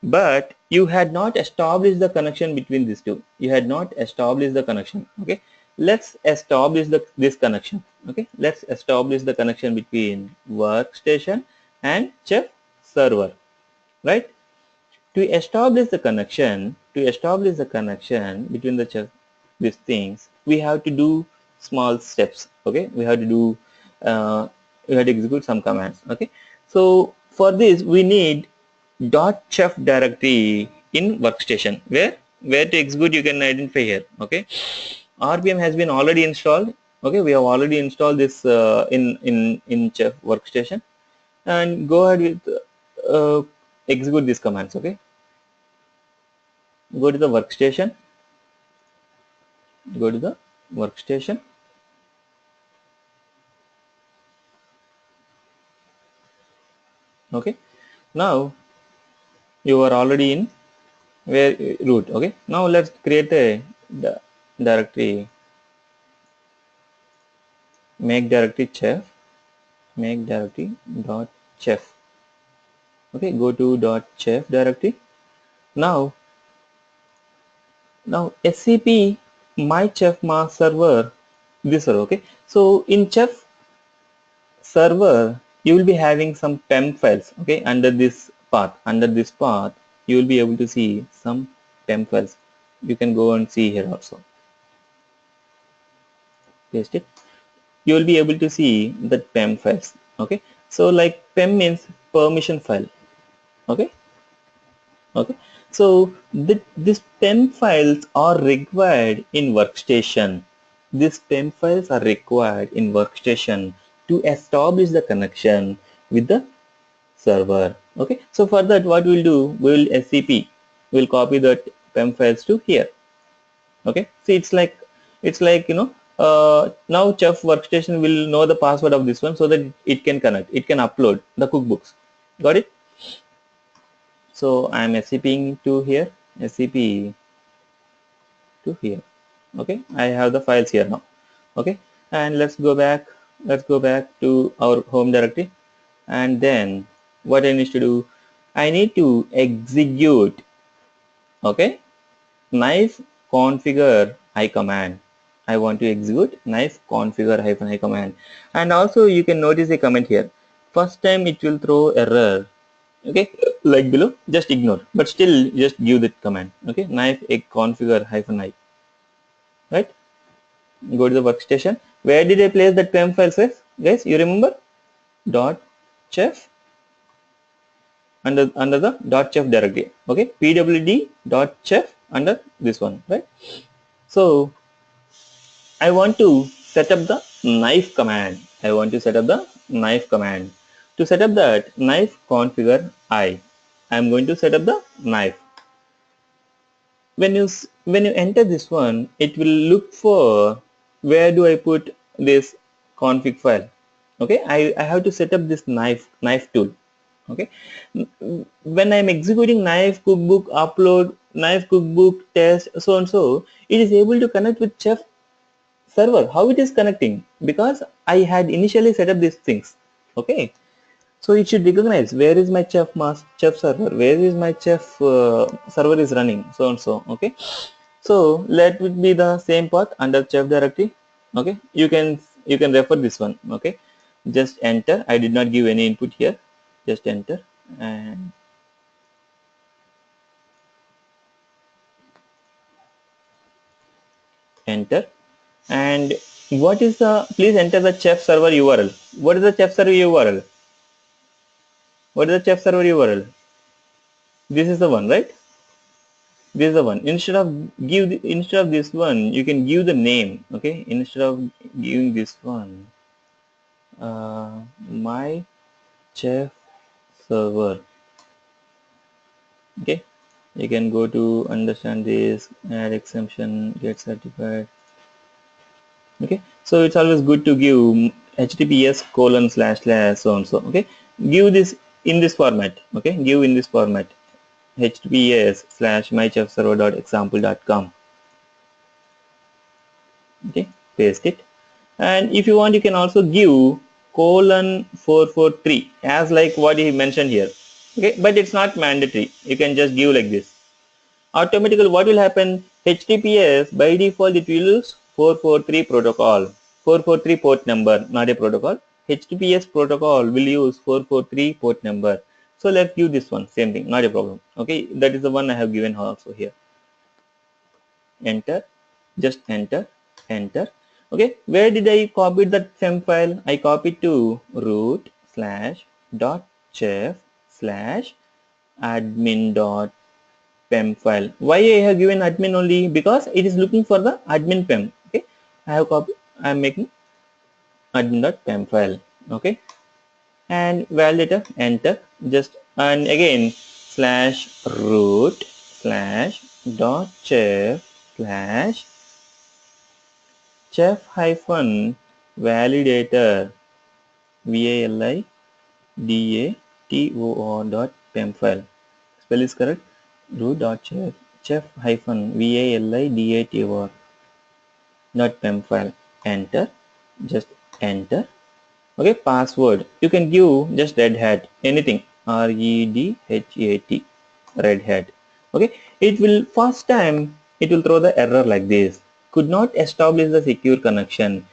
but you had not established the connection between these two. You had not established the connection. Okay, let's establish this connection. Okay, let's establish the connection between workstation and chef server, right? To establish the connection between these things, we have to do small steps. Okay, uh, we have to execute some commands. Okay, so for this we need .chef directory in workstation. Where to execute, you can identify here. Okay, RPM has been already installed. Okay, we have already installed this in chef workstation, and go ahead with execute these commands. Okay, go to the workstation. Go to the workstation. Okay, now you are already in where root. Okay, now let's create a directory. Make directory chef. Make directory dot chef. Okay, go to dot chef directory. Now scp my chef master server, this server. Okay, so in chef server you will be having some temp files. Okay, under this path you will be able to see some temp files. You can go and see here also. Paste it. You will be able to see the temp files. Okay, so like temp means permission file. Okay, okay, so this temp files are required in workstation. These temp files are required in workstation to establish the connection with the server. Okay, so for that what we'll do, we'll scp, we'll copy the temp files to here. Okay, see, it's like now chef workstation will know the password of this one, so that it can connect, it can upload the cookbooks. Got it? So I'm scping to here, scp to here. Okay, I have the files here now. Okay, and let's go back to our home directory, and then what I need to do, I need to execute, okay, knife configure I command. I want to execute knife configure -i command. And also you can notice a comment here. First time it will throw error. Okay, like below, just ignore, but still just give that command. Okay, knife egg configure -i, right? Go to the workstation. Where did I place that temp file, guys? You remember? Dot chef, under the dot chef directory. Okay, pwd dot chef under this one, right? So I want to set up the knife command. I want to set up the knife command. To set up that knife configure I am going to set up the knife. When you enter this one, it will look for where do I put this config file. Okay, I have to set up this knife tool. Okay, when I'm executing knife cookbook upload, knife cookbook test, so and so, it is able to connect with chef server. How it is connecting? Because I had initially set up these things. Okay, so it should recognize where is my chef server, where is my chef server is running, so and so. Okay, so let it be the same path under chef directory. Okay, you can refer this one. Okay, just enter. I did not give any input here. Just enter and enter. And what is the, please enter the chef server URL. What is the chef server URL? What is the chef server URL? This is the one, right? This is the one. Instead of this one, you can give the name. Okay, instead of giving this one, my chef server. Okay, you can go to understand this, add exemption, get certified. Okay, so it's always good to give https:// so and so. Okay, give this in this format. Okay, give in this format, https/mychefserver.example.com. Okay, paste it. And if you want, you can also give colon 443 as like what he mentioned here. Okay, but it's not mandatory. You can just give like this. Automatically, what will happen? HTTPS by default it will use 443 protocol. 443 port number, not a protocol. HTTPS protocol will use 443 port number. So let's give this one, same thing, not a problem. Okay, that is the one I have given also here. Enter, just enter, enter. Okay, where did I copy that fem file? I copied to root slash dot chef slash admin dot pem file. Why I have given admin only? Because it is looking for the admin pem. Okay, I have copied, I am making admin dot pem file. Okay, and validator, enter, just, and again slash root slash dot chef slash chef hyphen validator validator dot pem file. Spell is correct. Root dot chef hyphen validator dot pem file. Enter. Just enter. Okay, password. You can give just red hat, anything. REDHAT, red hat. Okay, it will first time it will throw the error like this. Could not establish the secure connection.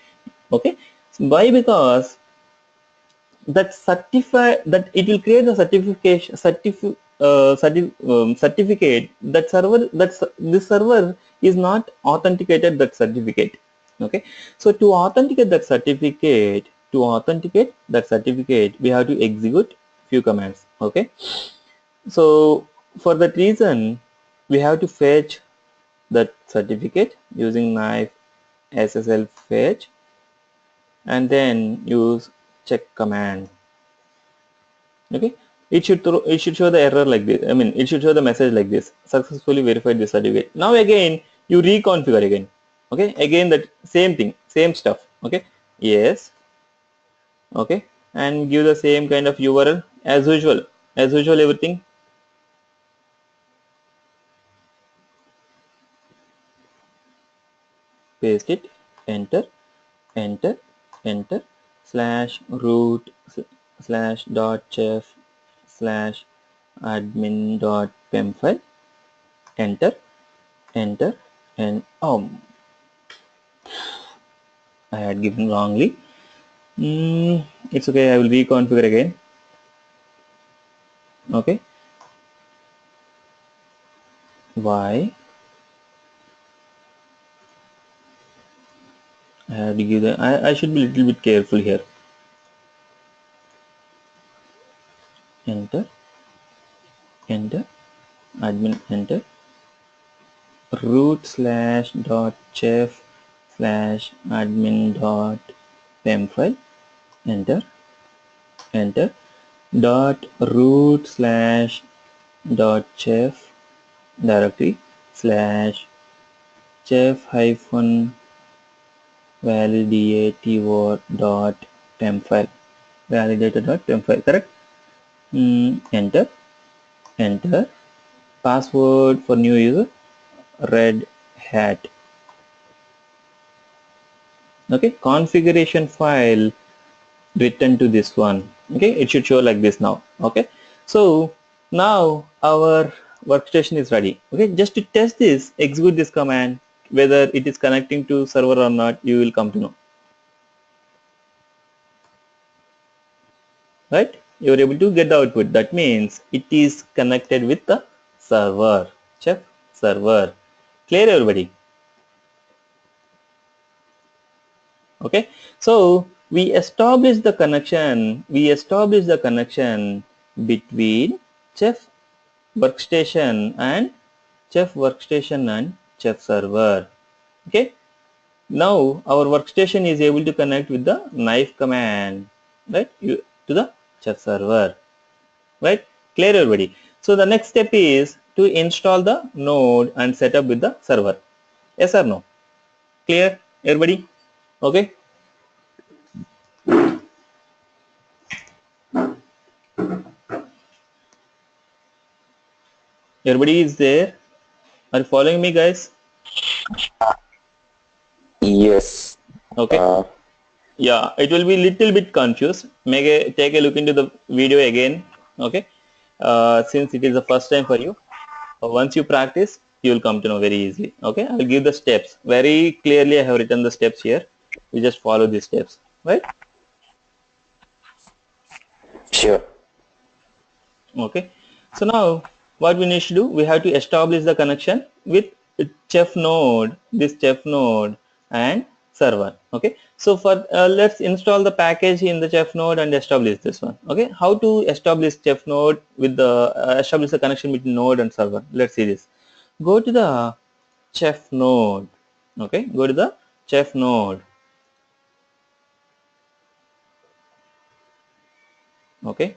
Okay, why? Because that certify that it will create the certification certificate that server that this server is not authenticated that certificate. Okay, so to authenticate that certificate we have to execute few commands. Okay, so for that reason we have to fetch that certificate using knife ssl fetch and then use check command. Okay, it should show the error like this. I mean, it should show the message like this: successfully verified the certificate. Now again you reconfigure again. Okay, again that same thing, same stuff. Okay, yes. Okay, and give the same kind of URL as usual, everything. Paste it, enter, enter, enter, slash root slash dot chef slash admin dot pem file. Enter, enter, and I had given wrongly. It's okay, I will reconfigure again. Okay, why I had to give the I should be a little bit careful here. Enter, enter, admin, enter, root slash dot chef slash admin dot pem file. Enter, enter, dot root slash dot chef directory slash chef hyphen validator dot pem file. Validator dot pem file, correct. Enter, enter, password for new user red hat. Okay, configuration file written to this one. Okay, it should show like this now. Okay, so now our workstation is ready. Okay, just to test this, execute this command, whether it is connecting to server or not, you will come to know. Right, you are able to get the output. That means it is connected with the server, chef server. Clear, everybody? Okay, so we establish the connection between chef workstation and chef server. Okay, now our workstation is able to connect with the knife command, right, to the chef server. Right, clear, everybody? So the next step is to install the node and set up with the server. Yes or no? Clear, everybody? Okay, everybody is there? Are you following me, guys? Yes. Okay. Uh, Yeah, it will be little bit confused. Take a look into the video again. Okay. Since it is the first time for you, once you practice, you will come to know very easily. Okay. I will give the steps very clearly. I have written the steps here. You just follow these steps, right? sure. Okay. So now what we need to do, we have to establish the connection with chef node, this chef node and server. Okay. So for let's install the package in the chef node and establish this one. Okay. How to establish chef node with the establish the connection between node and server. Let's see this. Go to the chef node. Okay. Go to the chef node. Okay.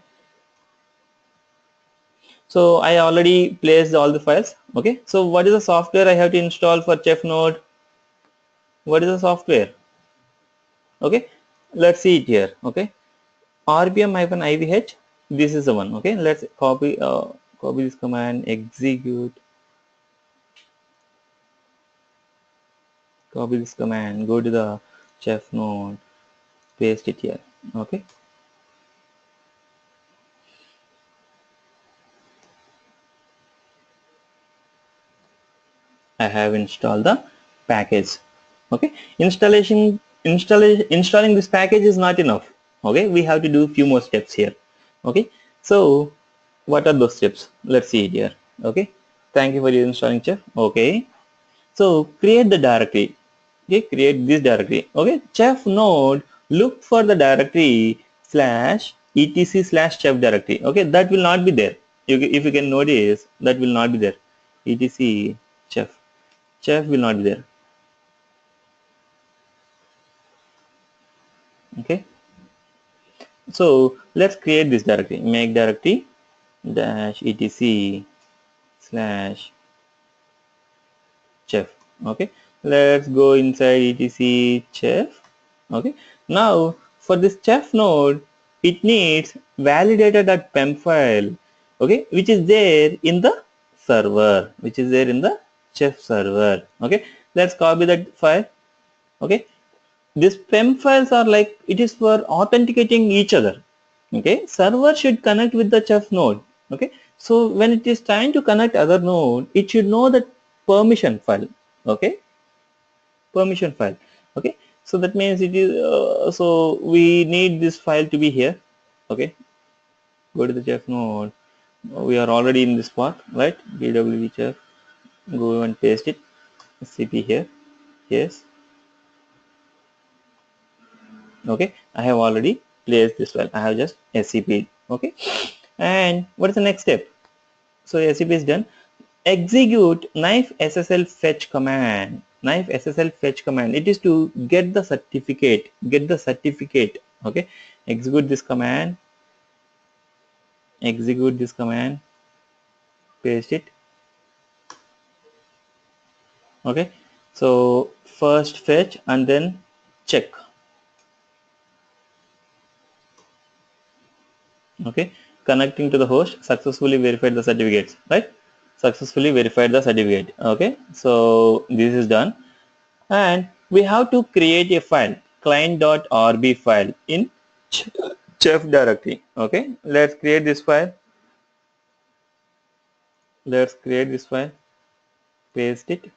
So I already placed all the files. Okay. So what is the software I have to install for chef node? What is the software? Okay, let's see it here. Okay, rpm-ivh, this is the one. Okay, let's copy this command, execute, copy this command, go to the chef node, paste it here. Okay, I have installed the package. Okay, installing this package is not enough. Okay, we have to do few more steps here. Okay, so what are those steps? Let's see it here. Okay, thank you for your installing, chef. Okay, so create the directory. Okay, create this directory. Okay, chef node, look for the directory slash etc slash chef directory. Okay, that will not be there. If you can notice, that will not be there. etc chef. Chef will not be there. Okay, so let's create this directory. Make directory dash etc slash chef. Okay, let's go inside etc chef. Okay, now for this chef node, it needs validator.pem file. Okay, which is there in the server, which is there in the chef server. Okay, let's copy that file. Okay, these pem files are like, it is for authenticating each other. Okay, server should connect with the chef node. Okay, so when it is trying to connect other node, it should know that permission file. Okay, permission file. Okay, so that means it is so we need this file to be here. Okay, go to the chef node. We are already in this part, right? dwv chef, go and paste it, cp here. Yes. Okay, I have already placed this file. I have just scp. Okay, and what is the next step? So scp is done. Execute knife ssl fetch command. Knife ssl fetch command, it is to get the certificate. Okay, execute this command, paste it. Okay, so first fetch and then check. Okay, connecting to the host, successfully verified the certificates, right? Successfully verified the certificate. Okay, so this is done, and we have to create a file, client.rb file in chef directory. Okay, let's create this file. Paste it,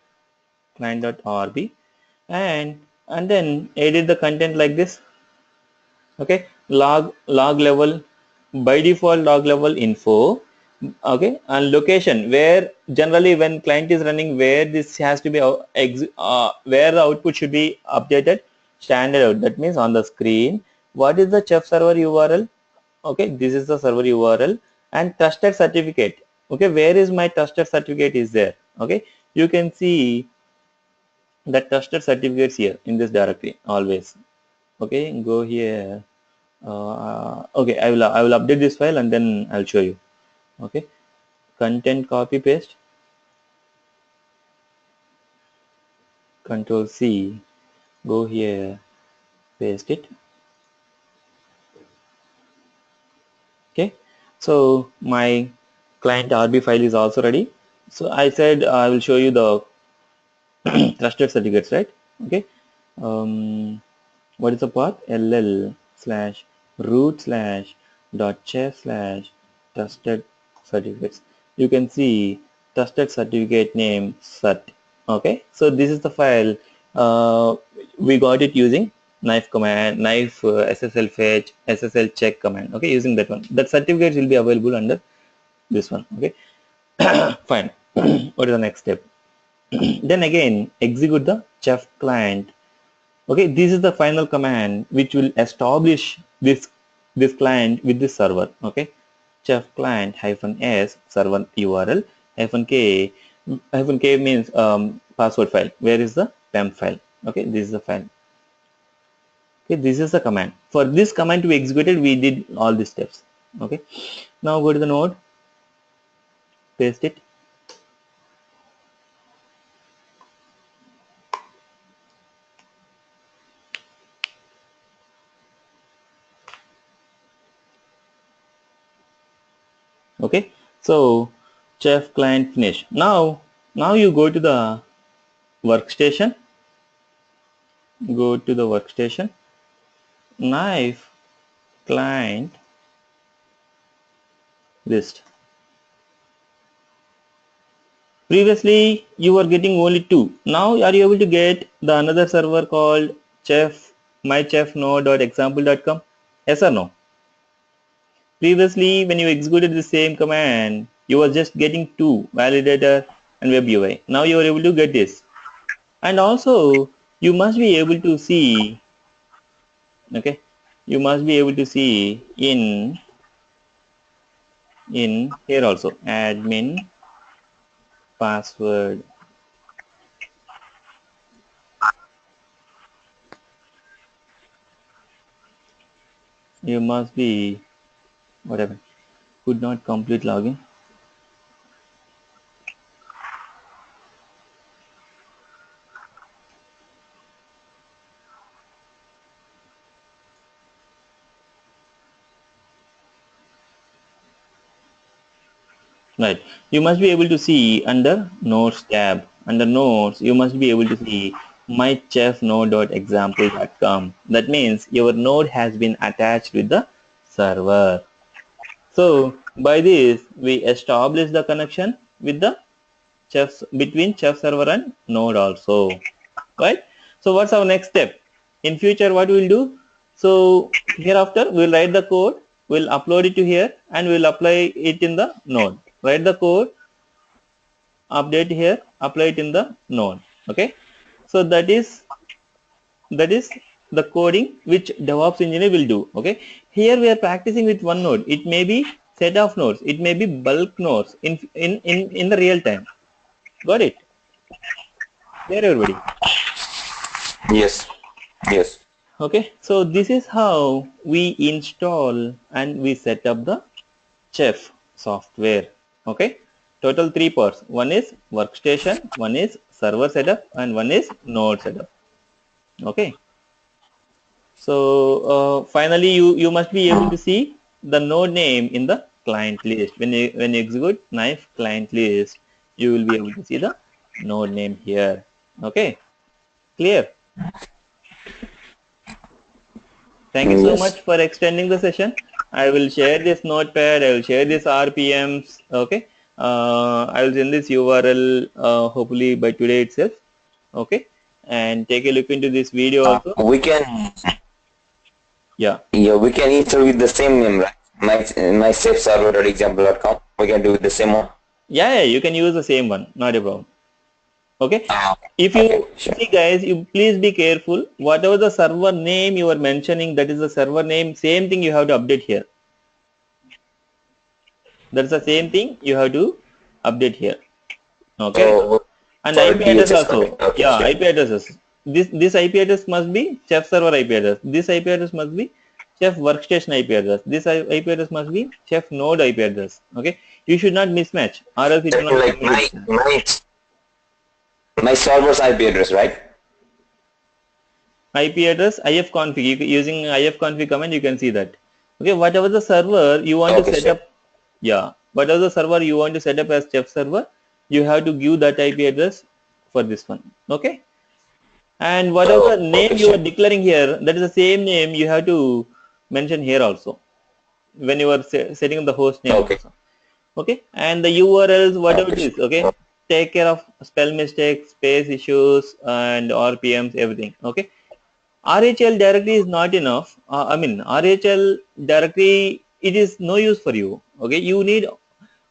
client.rb, and then edit the content like this. Okay, log level, by default log level info. Okay, and location, where generally when client is running, where this has to be where the output should be updated, standard out, that means on the screen. What is the chef server url? Okay, this is the server url. And trusted certificate. Okay, where is my trusted certificate is there? Okay, you can see the trusted certificates here in this directory always. Okay, go here. Okay, I will update this file and then I'll show you. Okay, content copy paste, control C, go here, paste it. Okay, so my client RB file is also ready. So I said I will show you the trusted certificates, right? Okay, what is the path? ll slash root slash dot chef slash trusted certificates. You can see trusted certificate name cert. Okay, so this is the file. We got it using knife command, knife ssl fetch, ssl check command. Okay, using that one. That certificates will be available under this one. Okay, fine. What is the next step? Then again execute the chef client. Okay, this is the final command which will establish this client with this server. Okay, chef client hyphen s server url hyphen k means password file. Where is the temp file? Okay, this is the file. Okay, this is the command. For this command to be executed, we did all these steps. Okay, now go to the node, paste it. Okay, so chef client finish. Now you go to the workstation. Go to the workstation. Knife client list. Previously you were getting only two. Now are you able to get the another server called chef mychefnode.example.com? Yes or no? Previously when you executed the same command, you were just getting two, validator and web UI. Now you are able to get this. And also you must be able to see, okay, you must be able to see in here also admin password. You must be whatever. Could not complete login. Right. You must be able to see under notes tab. Under notes, you must be able to see mychefnode.example.com. That means your node has been attached with the server. So by this, we establish the connection with the chefs between chef server and node also. Right. So what's our next step? In future, what we'll do? So hereafter, we'll write the code, we'll upload it to here, and we'll apply it in the node. Write the code, update here, apply it in the node. Okay, so that is the coding which DevOps engineer will do. Okay, here we are practicing with one node. It may be set of nodes, it may be bulk nodes in the real time. Got it? There, everybody. Yes. Yes. Okay, so this is how we install and we set up the chef software. Okay, total three parts. One is workstation, one is server setup, and one is node setup. Okay, so finally you must be able to see the node name in the client list. When you execute knife client list, you will be able to see the node name here. Okay, clear? Thank you so Yes. much for extending the session. I will share this notepad. I will share this RPMs. Okay. I will send this URL hopefully by today itself. Okay. And take a look into this video also. We can. Yeah. Yeah, we can install with the same name, right? My server.example.com. We can do with the same one. Yeah. You can use the same one. Not a problem. Okay. If Okay, you sure. see, guys, you please be careful. Whatever the server name you are mentioning, that is the server name. Same thing you have to update here. That's the same thing you have to update here. Okay. So And for IP address DHS also. content. Okay, Yeah, sure. IP addresses. This IP address must be chef server IP address. This IP address must be chef workstation IP address. This IP address must be chef node IP address. Okay. You should not mismatch or else it So will not like complete. my server's IP address, right? IP address ifconfig. Using ifconfig command you can see that. Okay. Whatever the server you want to Okay, set sure. up. Yeah. Whatever the server you want to set up as chef server, you have to give that IP address for this one. Okay. And whatever Oh, name okay, you are sure. declaring here, that is the same name you have to mention here also when you are setting up the host name Okay. also. Okay, and the URLs, whatever Okay, it is, sure. okay, take care of spell mistakes, space issues, and RPMs, everything. Okay, RHL directory is not enough. I mean, RHL directory, it is no use for you. Okay, you need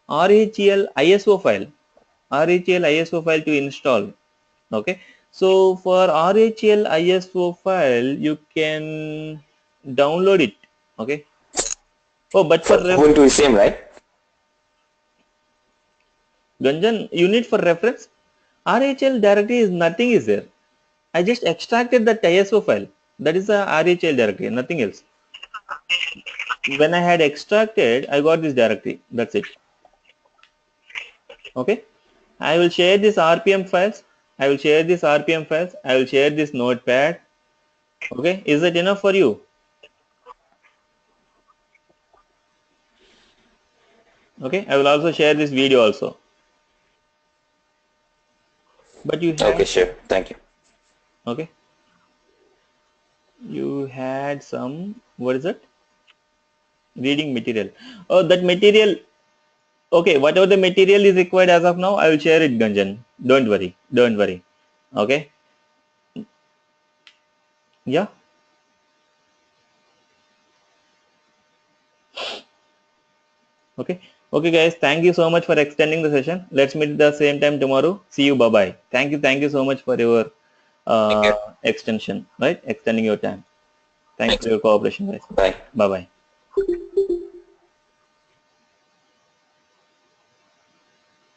RHEL ISO file, RHEL ISO file to install. Okay, so for RHEL ISO file, you can download it. Okay. Oh, but for For Ubuntu is same, right? Ganjan, you need for reference. RHL directory is nothing is there. I just extracted that ISO file. That is a RHL directory, nothing else. When I had extracted, I got this directory. That's it. Okay. I will share this RPM files. I will share this RPM files. I will share this notepad. Okay. Is that enough for you? Okay. I will also share this video also. But you Okay, had, sure. Thank you. okay. You had some, what is it? Reading material. Oh, that material. Okay, whatever the material is required as of now, I will share it, Ganjan. Don't worry. Don't worry. Okay. Yeah. Okay. Okay, guys. Thank you so much for extending the session. Let's meet at the same time tomorrow. See you. Bye bye. Thank you. Thank you so much for your Thank you. extension, right? Extending your time. Thanks Thank for you. your cooperation, guys. Bye. Bye bye.